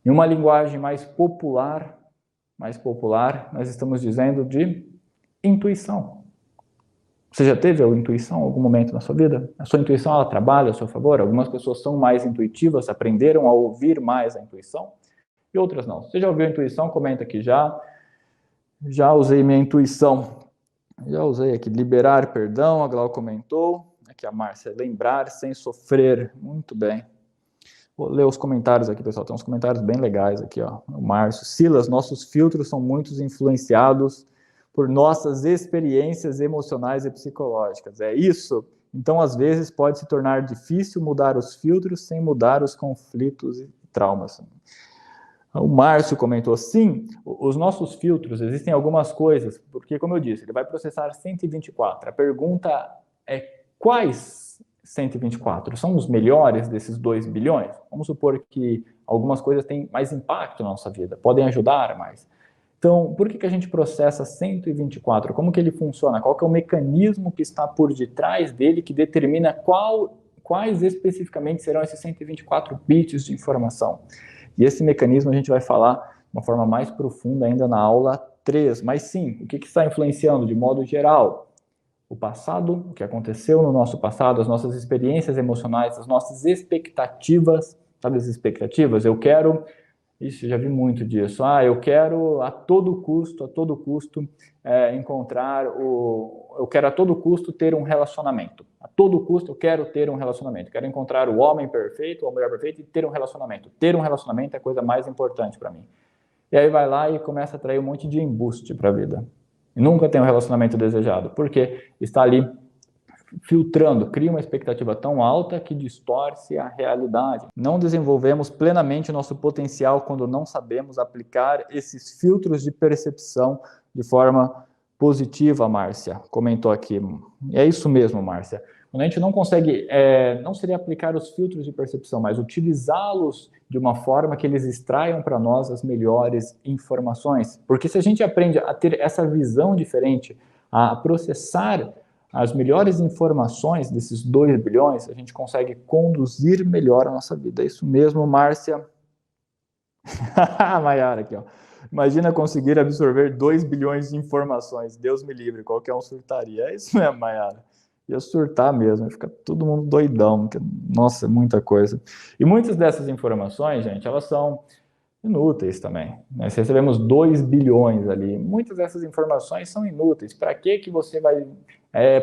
[SPEAKER 2] Em uma linguagem mais popular, nós estamos dizendo de intuição. Você já teve a intuição em algum momento na sua vida? A sua intuição, ela trabalha a seu favor? Algumas pessoas são mais intuitivas, aprenderam a ouvir mais a intuição, e outras não. Você já ouviu a intuição? Comenta aqui já. Já usei minha intuição. Já usei aqui, liberar perdão, a Glau comentou. Aqui a Márcia, lembrar sem sofrer. Muito bem. Vou ler os comentários aqui, pessoal. Tem uns comentários bem legais aqui, ó. O Márcio. Silas, nossos filtros são muito influenciados por nossas experiências emocionais e psicológicas. É isso? Então, às vezes, pode se tornar difícil mudar os filtros sem mudar os conflitos e traumas. O Márcio comentou, sim, os nossos filtros, existem algumas coisas, porque, como eu disse, ele vai processar 124. A pergunta é, quais 124? São os melhores desses 2 bilhões? Vamos supor que algumas coisas têm mais impacto na nossa vida, podem ajudar mais. Então, por que a gente processa 124? Como que ele funciona? Qual que é o mecanismo que está por detrás dele que determina quais especificamente serão esses 124 bits de informação? E esse mecanismo a gente vai falar de uma forma mais profunda ainda na aula 3. Mas sim, o que está influenciando de modo geral? O passado, o que aconteceu no nosso passado, as nossas experiências emocionais, as nossas expectativas. Sabe as expectativas? Eu quero... Isso, já vi muito disso. Eu quero a todo custo eu quero a todo custo ter um relacionamento. A todo custo eu quero ter um relacionamento. Quero encontrar o homem perfeito, ou a mulher perfeita e ter um relacionamento. Ter um relacionamento é a coisa mais importante para mim. E aí vai lá e começa a atrair um monte de embuste para a vida. E nunca tem um relacionamento desejado. Porque está ali filtrando, cria uma expectativa tão alta que distorce a realidade. Não desenvolvemos plenamente o nosso potencial quando não sabemos aplicar esses filtros de percepção de forma positiva, Márcia comentou aqui. E é isso mesmo, Márcia. Quando a gente não consegue, não seria aplicar os filtros de percepção, mas utilizá-los de uma forma que eles extraiam para nós as melhores informações. Porque se a gente aprende a ter essa visão diferente, a processar as melhores informações desses 2 bilhões, a gente consegue conduzir melhor a nossa vida. É isso mesmo, Márcia. Maiara aqui, ó. Imagina conseguir absorver 2 bilhões de informações. Deus me livre, qualquer um surtaria. É isso mesmo, Maiara. Ia surtar mesmo, ia ficar todo mundo doidão. Porque, nossa, é muita coisa. E muitas dessas informações, gente, elas são inúteis também. Né? Se recebemos 2 bilhões ali, muitas dessas informações são inúteis. Para que você vai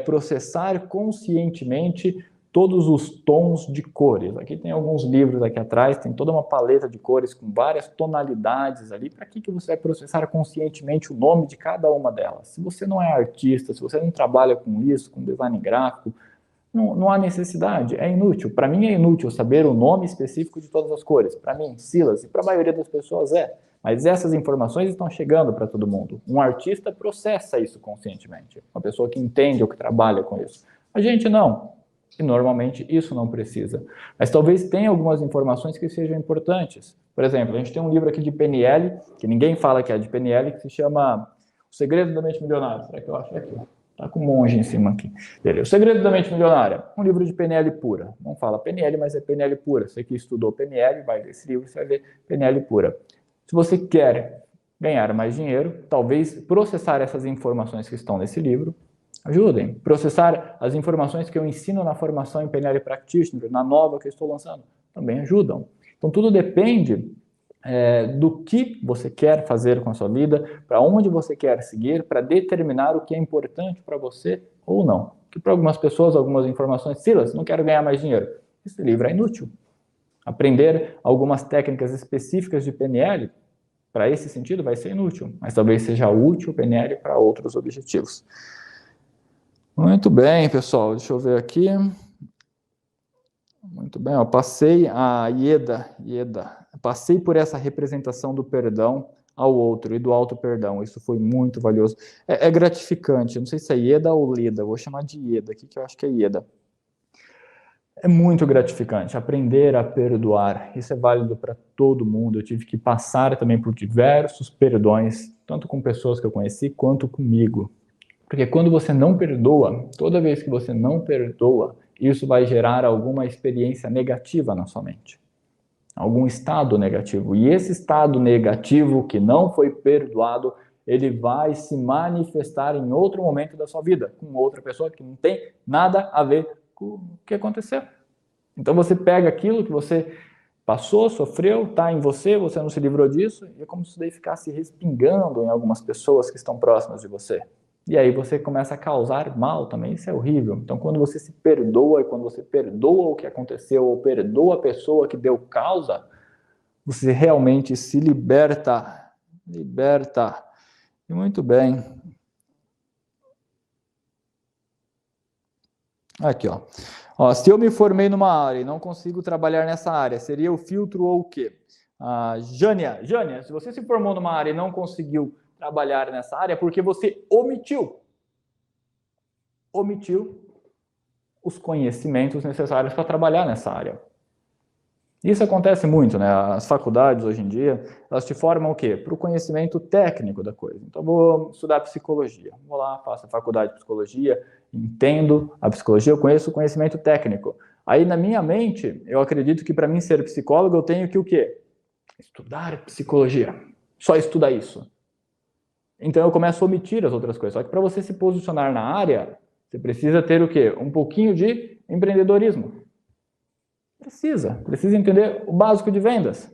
[SPEAKER 2] processar conscientemente todos os tons de cores? Aqui tem alguns livros aqui atrás, tem toda uma paleta de cores com várias tonalidades ali. Para que você vai processar conscientemente o nome de cada uma delas? Se você não é artista, se você não trabalha com isso, com design gráfico, não há necessidade, é inútil. Para mim é inútil saber o nome específico de todas as cores. Para mim, Silas, e para a maioria das pessoas é. Mas essas informações estão chegando para todo mundo. Um artista processa isso conscientemente. Uma pessoa que entende ou que trabalha com isso. A gente não. E normalmente isso não precisa. Mas talvez tenha algumas informações que sejam importantes. Por exemplo, a gente tem um livro aqui de PNL, que ninguém fala que é de PNL, que se chama O Segredo da Mente Milionária. Será que eu acho aqui? Tá com um monge em cima aqui. O Segredo da Mente Milionária, um livro de PNL pura. Não fala PNL, mas é PNL pura. Você que estudou PNL, vai ler esse livro, você vai ver PNL pura. Se você quer ganhar mais dinheiro, talvez processar essas informações que estão nesse livro ajudem. Processar as informações que eu ensino na formação em PNL Practitioner, na nova que eu estou lançando, também ajudam. Então, tudo depende do que você quer fazer com a sua vida, para onde você quer seguir, para determinar o que é importante para você ou não. Que para algumas pessoas, algumas informações, Silas, não quero ganhar mais dinheiro. Esse livro é inútil. Aprender algumas técnicas específicas de PNL, para esse sentido, vai ser inútil, mas talvez seja útil o PNL para outros objetivos. Muito bem, pessoal, deixa eu ver aqui. Muito bem, ó, passei a Ieda, passei por essa representação do perdão ao outro e do auto-perdão. Isso foi muito valioso. É gratificante, eu não sei se é Ieda ou Leda, eu vou chamar de Ieda aqui, que eu acho que é Ieda. É muito gratificante aprender a perdoar. Isso é válido para todo mundo. Eu tive que passar também por diversos perdões, tanto com pessoas que eu conheci, quanto comigo. Porque quando você não perdoa, toda vez que você não perdoa, isso vai gerar alguma experiência negativa na sua mente. Algum estado negativo. E esse estado negativo que não foi perdoado, ele vai se manifestar em outro momento da sua vida, com outra pessoa que não tem nada a ver com o que aconteceu. Então você pega aquilo que você passou, sofreu, está em você, você não se livrou disso, e é como se isso daí ficasse respingando em algumas pessoas que estão próximas de você. E aí você começa a causar mal também, isso é horrível. Então quando você se perdoa, e quando você perdoa o que aconteceu, ou perdoa a pessoa que deu causa, você realmente se liberta. Liberta. E muito bem. Aqui, ó. Se eu me formei numa área e não consigo trabalhar nessa área, seria o filtro ou o quê? Jânia, se você se formou numa área e não conseguiu trabalhar nessa área, é porque você omitiu os conhecimentos necessários para trabalhar nessa área. Isso acontece muito, né? As faculdades hoje em dia, elas te formam o quê? Para o conhecimento técnico da coisa. Então, vou estudar psicologia. Vou lá, faço a faculdade de psicologia, entendo a psicologia, eu conheço o conhecimento técnico. Aí, na minha mente, eu acredito que para mim ser psicólogo, eu tenho que o quê? Estudar psicologia. Só estudar isso. Então, eu começo a omitir as outras coisas. Só que para você se posicionar na área, você precisa ter o quê? Um pouquinho de empreendedorismo. Precisa entender o básico de vendas.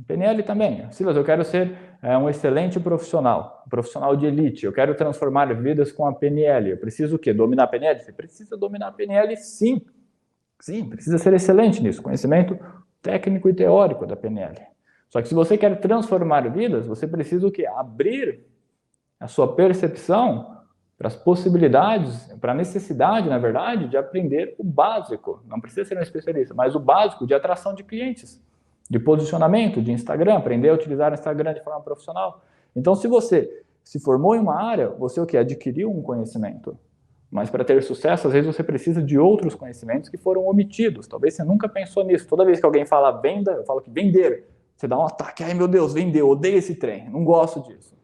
[SPEAKER 2] PNL também. Silas, eu quero ser um excelente profissional, um profissional de elite. Eu quero transformar vidas com a PNL. Eu preciso o quê? Dominar a PNL? Você precisa dominar a PNL, sim. Sim, precisa ser excelente nisso. Conhecimento técnico e teórico da PNL. Só que se você quer transformar vidas, você precisa o quê? Abrir a sua percepção para as possibilidades, para a necessidade, na verdade, de aprender o básico. Não precisa ser um especialista, mas o básico de atração de clientes, de posicionamento, de Instagram, aprender a utilizar o Instagram de forma profissional. Então, se você se formou em uma área, você o quê? Adquiriu um conhecimento. Mas para ter sucesso, às vezes você precisa de outros conhecimentos que foram omitidos. Talvez você nunca pensou nisso. Toda vez que alguém fala venda, eu falo que vender. Você dá um ataque. Ai, meu Deus, vender, odeio esse trem, não gosto disso.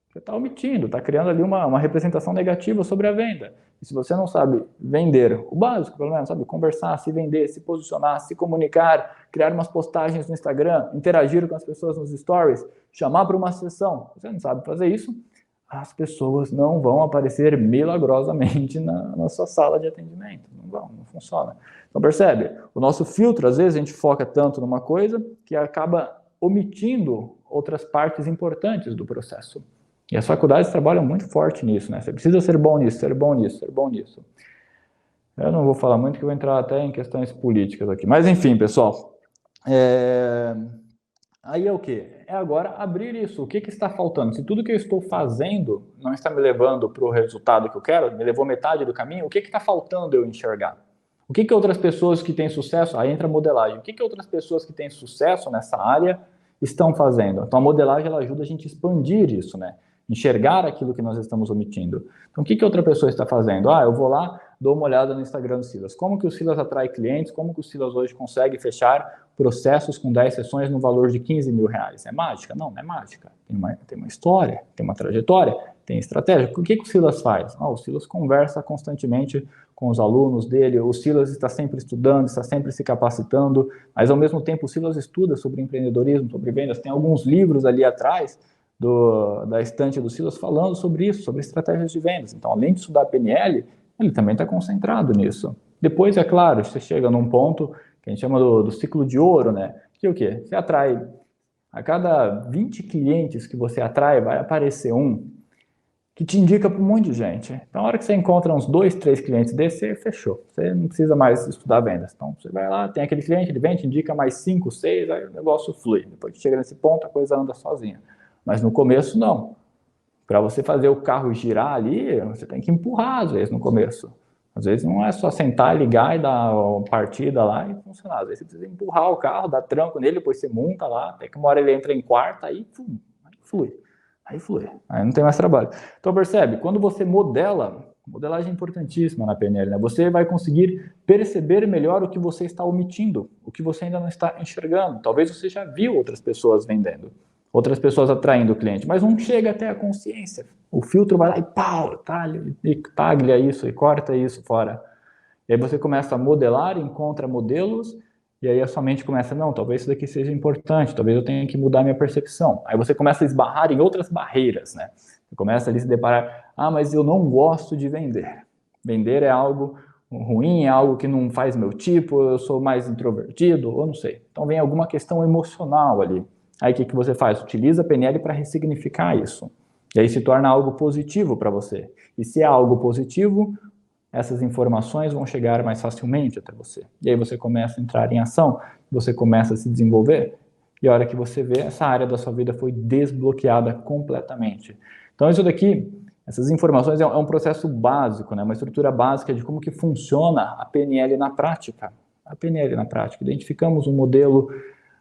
[SPEAKER 2] Você está omitindo, está criando ali uma representação negativa sobre a venda. E se você não sabe vender, o básico, pelo menos, sabe, conversar, se vender, se posicionar, se comunicar, criar umas postagens no Instagram, interagir com as pessoas nos stories, chamar para uma sessão, você não sabe fazer isso, as pessoas não vão aparecer milagrosamente na sua sala de atendimento. Não funciona. Então, percebe? O nosso filtro, às vezes, a gente foca tanto numa coisa que acaba omitindo outras partes importantes do processo. E as faculdades trabalham muito forte nisso, né? Você precisa ser bom nisso, ser bom nisso, ser bom nisso. Eu não vou falar muito, que eu vou entrar até em questões políticas aqui. Mas, enfim, pessoal. Aí é o quê? É agora abrir isso. O que está faltando? Se tudo que eu estou fazendo não está me levando para o resultado que eu quero, me levou metade do caminho, o que está faltando eu enxergar? O que outras pessoas que têm sucesso, aí entra a modelagem, o que outras pessoas que têm sucesso nessa área estão fazendo? Então a modelagem ela ajuda a gente a expandir isso, né? Enxergar aquilo que nós estamos omitindo. Então o que outra pessoa está fazendo? Eu vou lá, dou uma olhada no Instagram do Silas. Como que o Silas atrai clientes? Como que o Silas hoje consegue fechar processos com 10 sessões no valor de 15 mil reais? É mágica? Não, não é mágica. Tem uma história, tem uma trajetória, tem estratégia. O que o Silas faz? O Silas conversa constantemente com os alunos dele, o Silas está sempre estudando, está sempre se capacitando, mas ao mesmo tempo o Silas estuda sobre empreendedorismo, sobre vendas, tem alguns livros ali atrás da estante do Silas falando sobre isso, sobre estratégias de vendas. Então, além de estudar PNL, ele também está concentrado nisso. Depois, é claro, você chega num ponto que a gente chama do ciclo de ouro, né? Que é o quê? Você atrai, a cada 20 clientes que você atrai, vai aparecer um que te indica para um monte de gente. Então, na hora que você encontra uns 2, 3 clientes desse, você fechou. Você não precisa mais estudar vendas. Então, você vai lá, tem aquele cliente, ele vem, te indica mais 5, 6, aí o negócio flui. Depois que chega nesse ponto, a coisa anda sozinha. Mas no começo, não. Para você fazer o carro girar ali, você tem que empurrar, às vezes, no começo. Às vezes não é só sentar, ligar e dar a partida lá e funcionar. Às vezes você precisa empurrar o carro, dar tranco nele, depois você monta lá, até que uma hora ele entra em quarta, aí flui. Aí flui. Aí não tem mais trabalho. Então, percebe? Quando você modela, modelagem é importantíssima na PNL, né? Você vai conseguir perceber melhor o que você está omitindo, o que você ainda não está enxergando. Talvez você já viu outras pessoas vendendo, outras pessoas atraindo o cliente, mas não chega até a consciência. O filtro vai lá e pau, taglia isso e corta isso fora. E aí você começa a modelar, encontra modelos, e aí a sua mente começa, não, talvez isso daqui seja importante, talvez eu tenha que mudar minha percepção. Aí você começa a esbarrar em outras barreiras, né? Você começa ali a se deparar, mas eu não gosto de vender. Vender é algo ruim, é algo que não faz meu tipo, eu sou mais introvertido, ou não sei. Então vem alguma questão emocional ali. Aí o que você faz? Utiliza a PNL para ressignificar isso. E aí se torna algo positivo para você. E se é algo positivo, essas informações vão chegar mais facilmente até você. E aí você começa a entrar em ação, você começa a se desenvolver, e a hora que você vê, essa área da sua vida foi desbloqueada completamente. Então isso daqui, essas informações é um processo básico, né? Uma estrutura básica de como que funciona a PNL na prática. A PNL na prática. Identificamos um modelo,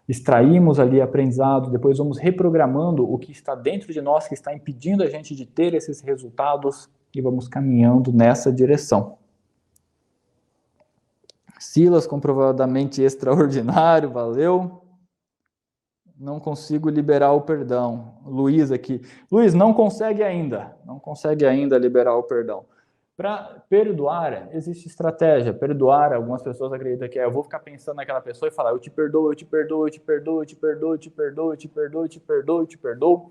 [SPEAKER 2] extraímos ali aprendizado, depois vamos reprogramando o que está dentro de nós, que está impedindo a gente de ter esses resultados, e vamos caminhando nessa direção. Silas, comprovadamente extraordinário, valeu. Não consigo liberar o perdão. Luiz aqui. Luiz, não consegue ainda liberar o perdão. Para perdoar, existe estratégia. Perdoar, algumas pessoas acreditam que eu vou ficar pensando naquela pessoa e falar, eu te perdoo, eu te perdoo, eu te perdoo, eu te perdoo, eu te perdoo, eu te perdoo, eu te perdoo, eu te perdoo.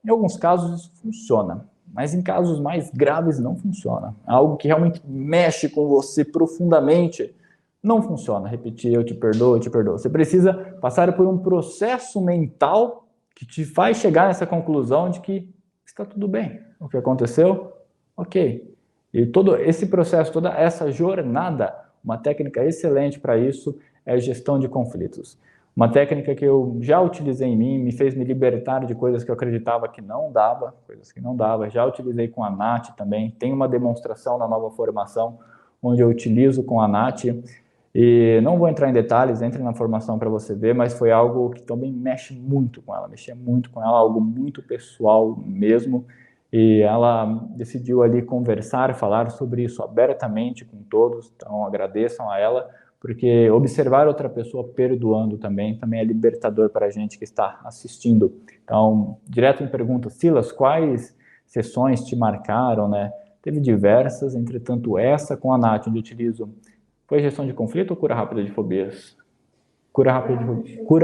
[SPEAKER 2] Em alguns casos isso funciona, mas em casos mais graves não funciona. Algo que realmente mexe com você profundamente, não funciona. Repetir, eu te perdoo, eu te perdoo. Você precisa passar por um processo mental que te faz chegar nessa conclusão de que está tudo bem. O que aconteceu? Ok. E todo esse processo, toda essa jornada, uma técnica excelente para isso é a gestão de conflitos. Uma técnica que eu já utilizei em mim, me fez me libertar de coisas que eu acreditava que não dava, já utilizei com a Nath também, tem uma demonstração na nova formação, onde eu utilizo com a Nath, e não vou entrar em detalhes, entre na formação para você ver, mas foi algo que também mexia muito com ela, algo muito pessoal mesmo, e ela decidiu ali conversar, falar sobre isso abertamente com todos, então agradeçam a ela, porque observar outra pessoa perdoando também é libertador para a gente que está assistindo. Então, direto em pergunta, Silas, quais sessões te marcaram, né? Teve diversas, entretanto essa com a Nath, onde eu utilizo, foi gestão de conflito ou cura rápida de fobias? Cura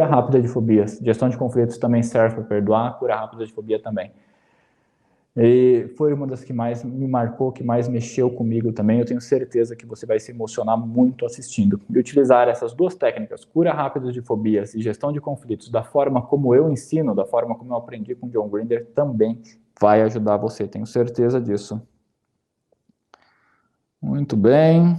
[SPEAKER 2] rápida de fobias. Gestão de conflitos também serve para perdoar, cura rápida de fobia também. E foi uma das que mais me marcou, que mais mexeu comigo também. Eu tenho certeza que você vai se emocionar muito assistindo. E utilizar essas duas técnicas, cura rápida de fobias e gestão de conflitos, da forma como eu ensino, da forma como eu aprendi com o John Grinder, também vai ajudar você, tenho certeza disso. Muito bem.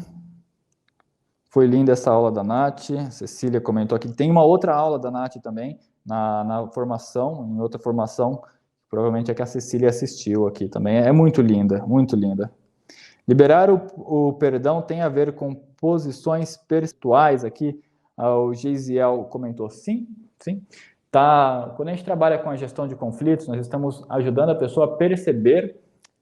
[SPEAKER 2] Foi linda essa aula da Nath. Cecília comentou aqui. Tem uma outra aula da Nath também, na formação, em outra formação. Provavelmente é que a Cecília assistiu aqui também. É muito linda, muito linda. Liberar o perdão tem a ver com posições percentuais aqui. O Geisiel comentou sim, sim. Tá, quando a gente trabalha com a gestão de conflitos, nós estamos ajudando a pessoa a perceber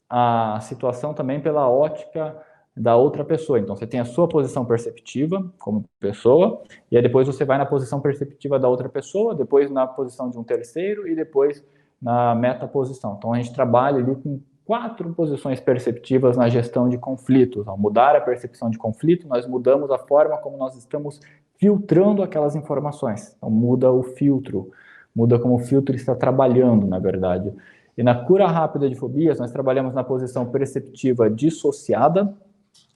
[SPEAKER 2] a situação também pela ótica da outra pessoa. Então, você tem a sua posição perceptiva como pessoa, e aí depois você vai na posição perceptiva da outra pessoa, depois na posição de um terceiro e depois na metaposição. Então, a gente trabalha ali com 4 posições perceptivas na gestão de conflitos. Ao mudar a percepção de conflito, nós mudamos a forma como nós estamos filtrando aquelas informações. Então, muda o filtro, muda como o filtro está trabalhando, na verdade. E na cura rápida de fobias, nós trabalhamos na posição perceptiva dissociada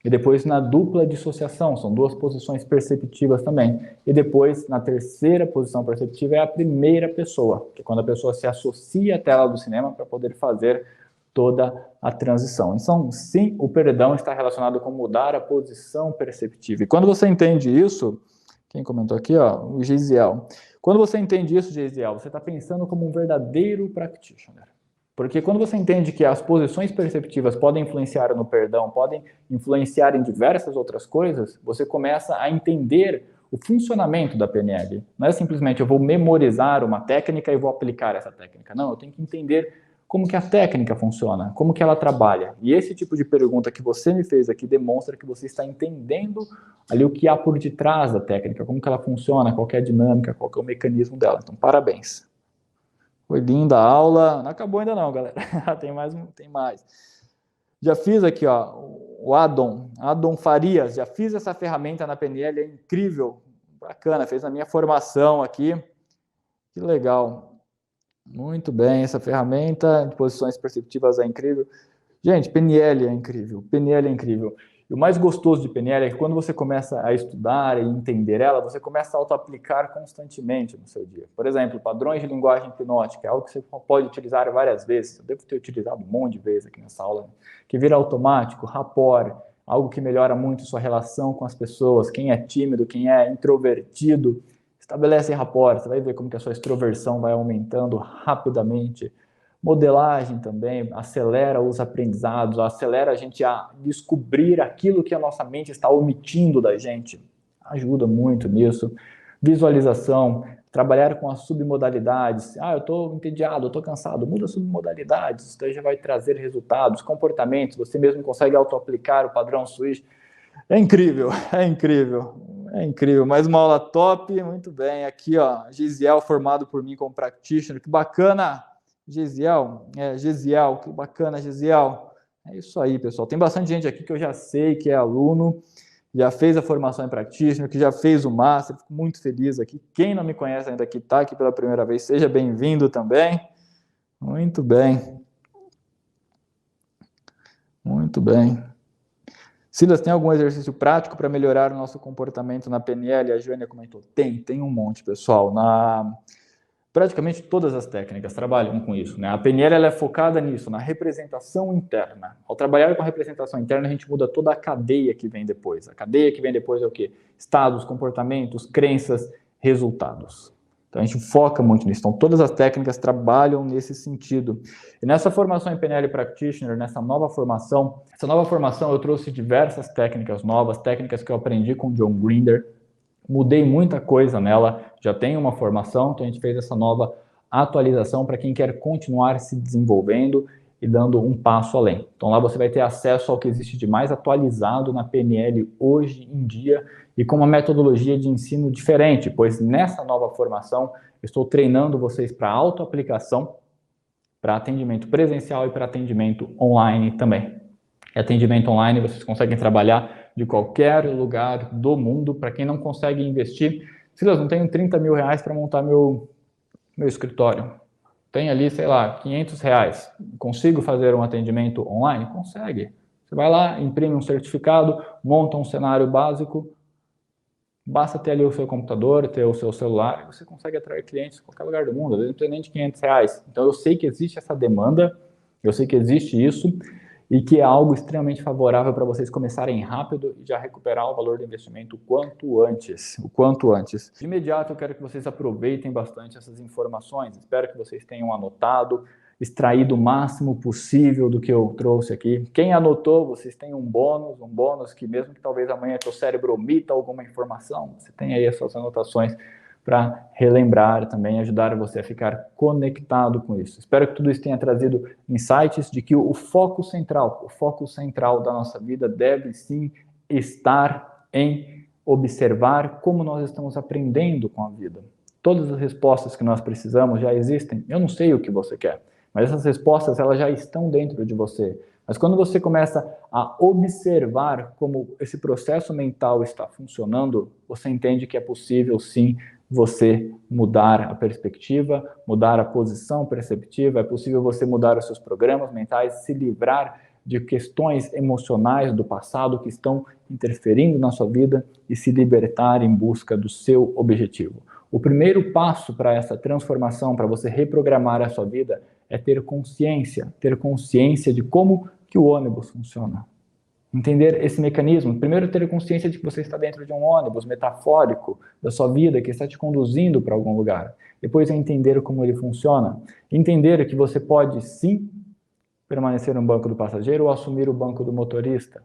[SPEAKER 2] e depois na dupla dissociação, são 2 posições perceptivas também. E depois, na terceira posição perceptiva, é a primeira pessoa, que é quando a pessoa se associa à tela do cinema para poder fazer toda a transição. Então, sim, o perdão está relacionado com mudar a posição perceptiva. E quando você entende isso, quem comentou aqui, ó, o Geisiel. Quando você entende isso, Geisiel, você está pensando como um verdadeiro practitioner. Porque quando você entende que as posições perceptivas podem influenciar no perdão, podem influenciar em diversas outras coisas, você começa a entender o funcionamento da PNL. Não é simplesmente eu vou memorizar uma técnica e vou aplicar essa técnica. Não, eu tenho que entender como que a técnica funciona, como que ela trabalha. E esse tipo de pergunta que você me fez aqui demonstra que você está entendendo ali o que há por detrás da técnica, como que ela funciona, qual que é a dinâmica, qual que é o mecanismo dela. Então, parabéns. Foi linda a aula. Não acabou ainda não, galera. tem mais. Já fiz aqui, ó, o Adon Farias. Já fiz essa ferramenta na PNL, é incrível. Bacana, fez a minha formação aqui. Que legal. Muito bem, essa ferramenta de posições perceptivas é incrível. Gente, PNL é incrível. PNL é incrível. E o mais gostoso de PNL é que quando você começa a estudar e entender ela, você começa a auto-aplicar constantemente no seu dia. Por exemplo, padrões de linguagem hipnótica, é algo que você pode utilizar várias vezes. Eu devo ter utilizado um monte de vezes aqui nessa aula, que vira automático, rapport, algo que melhora muito sua relação com as pessoas, quem é tímido, quem é introvertido, estabelece rapport, você vai ver como que a sua extroversão vai aumentando rapidamente. Modelagem também, acelera os aprendizados, acelera a gente a descobrir aquilo que a nossa mente está omitindo da gente. Ajuda muito nisso. Visualização, trabalhar com as submodalidades. Eu estou entediado, eu estou cansado. Muda as submodalidades, isso daí já vai trazer resultados. Comportamentos, você mesmo consegue auto-aplicar o padrão Switch. É incrível, é incrível. É incrível. Mais uma aula top, muito bem. Aqui, ó, Geisiel formado por mim como practitioner. Que bacana! Geisiel, que bacana, Geisiel. É isso aí, pessoal. Tem bastante gente aqui que eu já sei que é aluno, já fez a formação em practitioner, que já fez o master. Fico muito feliz aqui. Quem não me conhece ainda aqui, está aqui pela primeira vez, seja bem-vindo também. Muito bem. Muito bem. Silas, tem algum exercício prático para melhorar o nosso comportamento na PNL? A Joânia comentou. Tem um monte, pessoal. Praticamente todas as técnicas trabalham com isso, né? A PNL ela é focada nisso, na representação interna. Ao trabalhar com a representação interna, a gente muda toda a cadeia que vem depois. A cadeia que vem depois é o quê? Estados, comportamentos, crenças, resultados. Então a gente foca muito nisso. Então todas as técnicas trabalham nesse sentido. E nessa formação em PNL Practitioner, nessa nova formação, eu trouxe diversas técnicas novas, técnicas que eu aprendi com o John Grinder. Mudei muita coisa nela, já tenho uma formação, então a gente fez essa nova atualização para quem quer continuar se desenvolvendo e dando um passo além. Então lá você vai ter acesso ao que existe de mais atualizado na PNL hoje em dia e com uma metodologia de ensino diferente, pois nessa nova formação eu estou treinando vocês para autoaplicação, para atendimento presencial e para atendimento online também. atendimento online, vocês conseguem trabalhar de qualquer lugar do mundo. Para quem não consegue investir, Silas, não tenho 30 mil reais para montar meu escritório. Tem ali, sei lá, 500 reais. Consigo fazer um atendimento online? Consegue. Você vai lá, imprime um certificado, monta um cenário básico, basta ter ali o seu computador, ter o seu celular, e você consegue atrair clientes em qualquer lugar do mundo, às vezes não tem nem de 500 reais. Então eu sei que existe essa demanda, eu sei que existe isso, e que é algo extremamente favorável para vocês começarem rápido e já recuperar o valor do investimento o quanto antes. De imediato, eu quero que vocês aproveitem bastante essas informações. Espero que vocês tenham anotado, extraído o máximo possível do que eu trouxe aqui. Quem anotou, vocês têm um bônus que mesmo que talvez amanhã teu cérebro omita alguma informação, você tem aí as suas anotações para relembrar também, ajudar você a ficar conectado com isso. Espero que tudo isso tenha trazido insights de que o foco central da nossa vida deve sim estar em observar como nós estamos aprendendo com a vida. Todas as respostas que nós precisamos já existem. Eu não sei o que você quer, mas essas respostas elas já estão dentro de você. Mas quando você começa a observar como esse processo mental está funcionando, você entende que é possível sim você mudar a perspectiva, mudar a posição perceptiva, é possível você mudar os seus programas mentais, se livrar de questões emocionais do passado que estão interferindo na sua vida e se libertar em busca do seu objetivo. O primeiro passo para essa transformação, para você reprogramar a sua vida, é ter consciência de como que o ônibus funciona. Entender esse mecanismo. Primeiro, ter consciência de que você está dentro de um ônibus metafórico da sua vida que está te conduzindo para algum lugar. Depois é entender como ele funciona. Entender que você pode, sim, permanecer no banco do passageiro ou assumir o banco do motorista.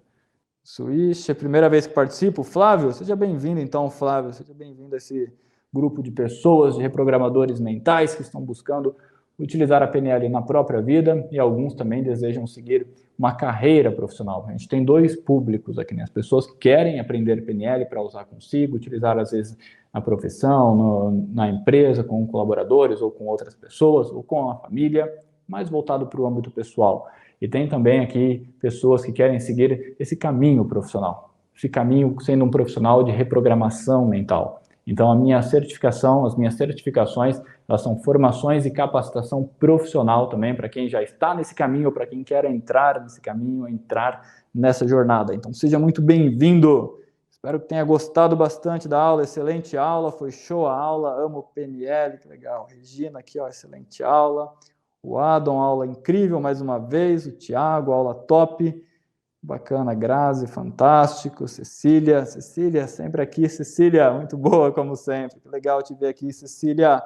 [SPEAKER 2] Switch, é a primeira vez que participo. Flávio, seja bem-vindo então, Flávio. Seja bem-vindo a esse grupo de pessoas, de reprogramadores mentais que estão buscando utilizar a PNL na própria vida e alguns também desejam seguir uma carreira profissional. A gente tem dois públicos aqui, né? As pessoas que querem aprender PNL para usar consigo, utilizar às vezes na profissão, na empresa, com colaboradores ou com outras pessoas ou com a família, mais voltado para o âmbito pessoal. E tem também aqui pessoas que querem seguir esse caminho profissional, esse caminho sendo um profissional de reprogramação mental. Então, as minhas certificações, elas são formações e capacitação profissional também, para quem já está nesse caminho, ou para quem quer entrar nesse caminho, entrar nessa jornada. Então, seja muito bem-vindo. Espero que tenha gostado bastante da aula, excelente aula, foi show a aula, amo PNL, que legal. Regina aqui, ó, excelente aula. O Adam, aula incrível mais uma vez. O Thiago, aula top. Bacana, Grazi, fantástico. Cecília, sempre aqui. Cecília, muito boa, como sempre. Que legal te ver aqui, Cecília.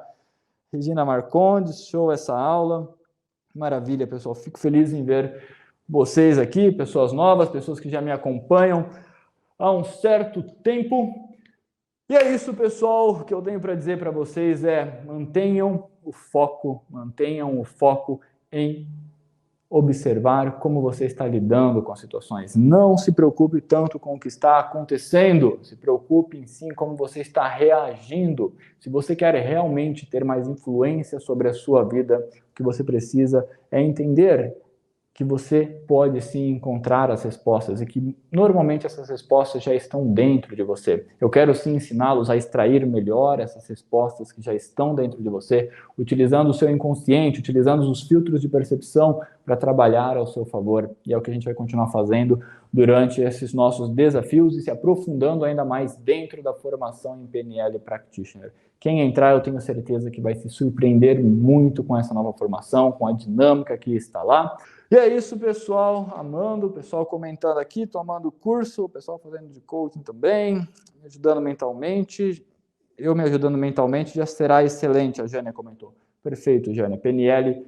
[SPEAKER 2] Regina Marcondes, show essa aula. Maravilha, pessoal. Fico feliz em ver vocês aqui, pessoas novas, pessoas que já me acompanham há um certo tempo. E é isso, pessoal. O que eu tenho para dizer para vocês é mantenham o foco em observar como você está lidando com as situações. Não se preocupe tanto com o que está acontecendo, se preocupe em sim como você está reagindo. Se você quer realmente ter mais influência sobre a sua vida, o que você precisa é entender que você pode sim encontrar as respostas e que normalmente essas respostas já estão dentro de você. Eu quero sim ensiná-los a extrair melhor essas respostas que já estão dentro de você, utilizando o seu inconsciente, utilizando os filtros de percepção para trabalhar ao seu favor. E é o que a gente vai continuar fazendo durante esses nossos desafios e se aprofundando ainda mais dentro da formação em PNL Practitioner. Quem entrar, eu tenho certeza que vai se surpreender muito com essa nova formação, com a dinâmica que está lá. E é isso, pessoal, amando, o pessoal comentando aqui, tomando curso, o pessoal fazendo de coaching também, me ajudando mentalmente, eu me ajudando mentalmente já será excelente, a Jânia comentou. Perfeito, Jânia. PNL,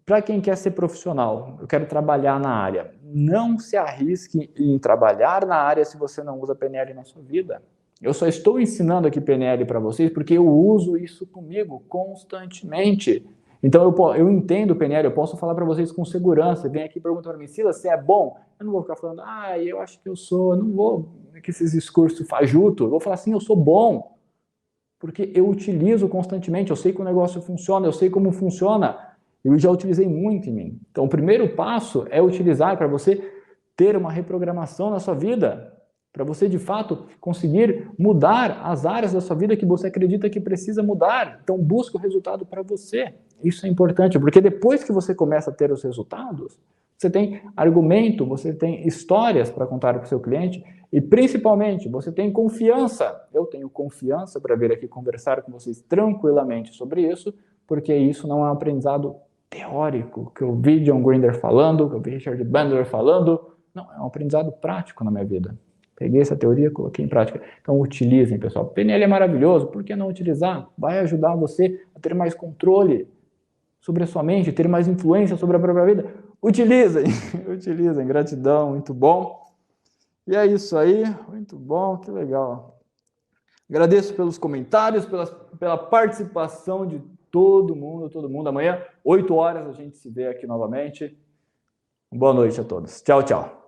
[SPEAKER 2] para quem quer ser profissional, eu quero trabalhar na área. Não se arrisque em trabalhar na área se você não usa PNL na sua vida. Eu só estou ensinando aqui PNL para vocês porque eu uso isso comigo constantemente. Então, eu entendo o PNL, eu posso falar para vocês com segurança. Vem aqui e pergunta para mim, Silas, você é bom? Eu não vou ficar falando, eu acho que eu sou, eu não vou, que esses discursos fajuto. Eu vou falar assim, eu sou bom. Porque eu utilizo constantemente, eu sei que o negócio funciona, eu sei como funciona. Eu já utilizei muito em mim. Então, o primeiro passo é utilizar para você ter uma reprogramação na sua vida, para você, de fato, conseguir mudar as áreas da sua vida que você acredita que precisa mudar. Então, busca o resultado para você. Isso é importante, porque depois que você começa a ter os resultados, você tem argumento, você tem histórias para contar para o seu cliente e, principalmente, você tem confiança. Eu tenho confiança para vir aqui conversar com vocês tranquilamente sobre isso, porque isso não é um aprendizado teórico, que eu vi John Grinder falando, que eu vi Richard Bandler falando. Não, é um aprendizado prático na minha vida. Peguei essa teoria e coloquei em prática. Então, utilizem, pessoal. PNL é maravilhoso, por que não utilizar? Vai ajudar você a ter mais controle sobre a sua mente, ter mais influência sobre a própria vida. Utilizem, utilizem. Gratidão, muito bom. E é isso aí, muito bom, que legal. Agradeço pelos comentários, pela participação de todo mundo. Amanhã, 8 horas, a gente se vê aqui novamente. Boa noite a todos. Tchau, tchau.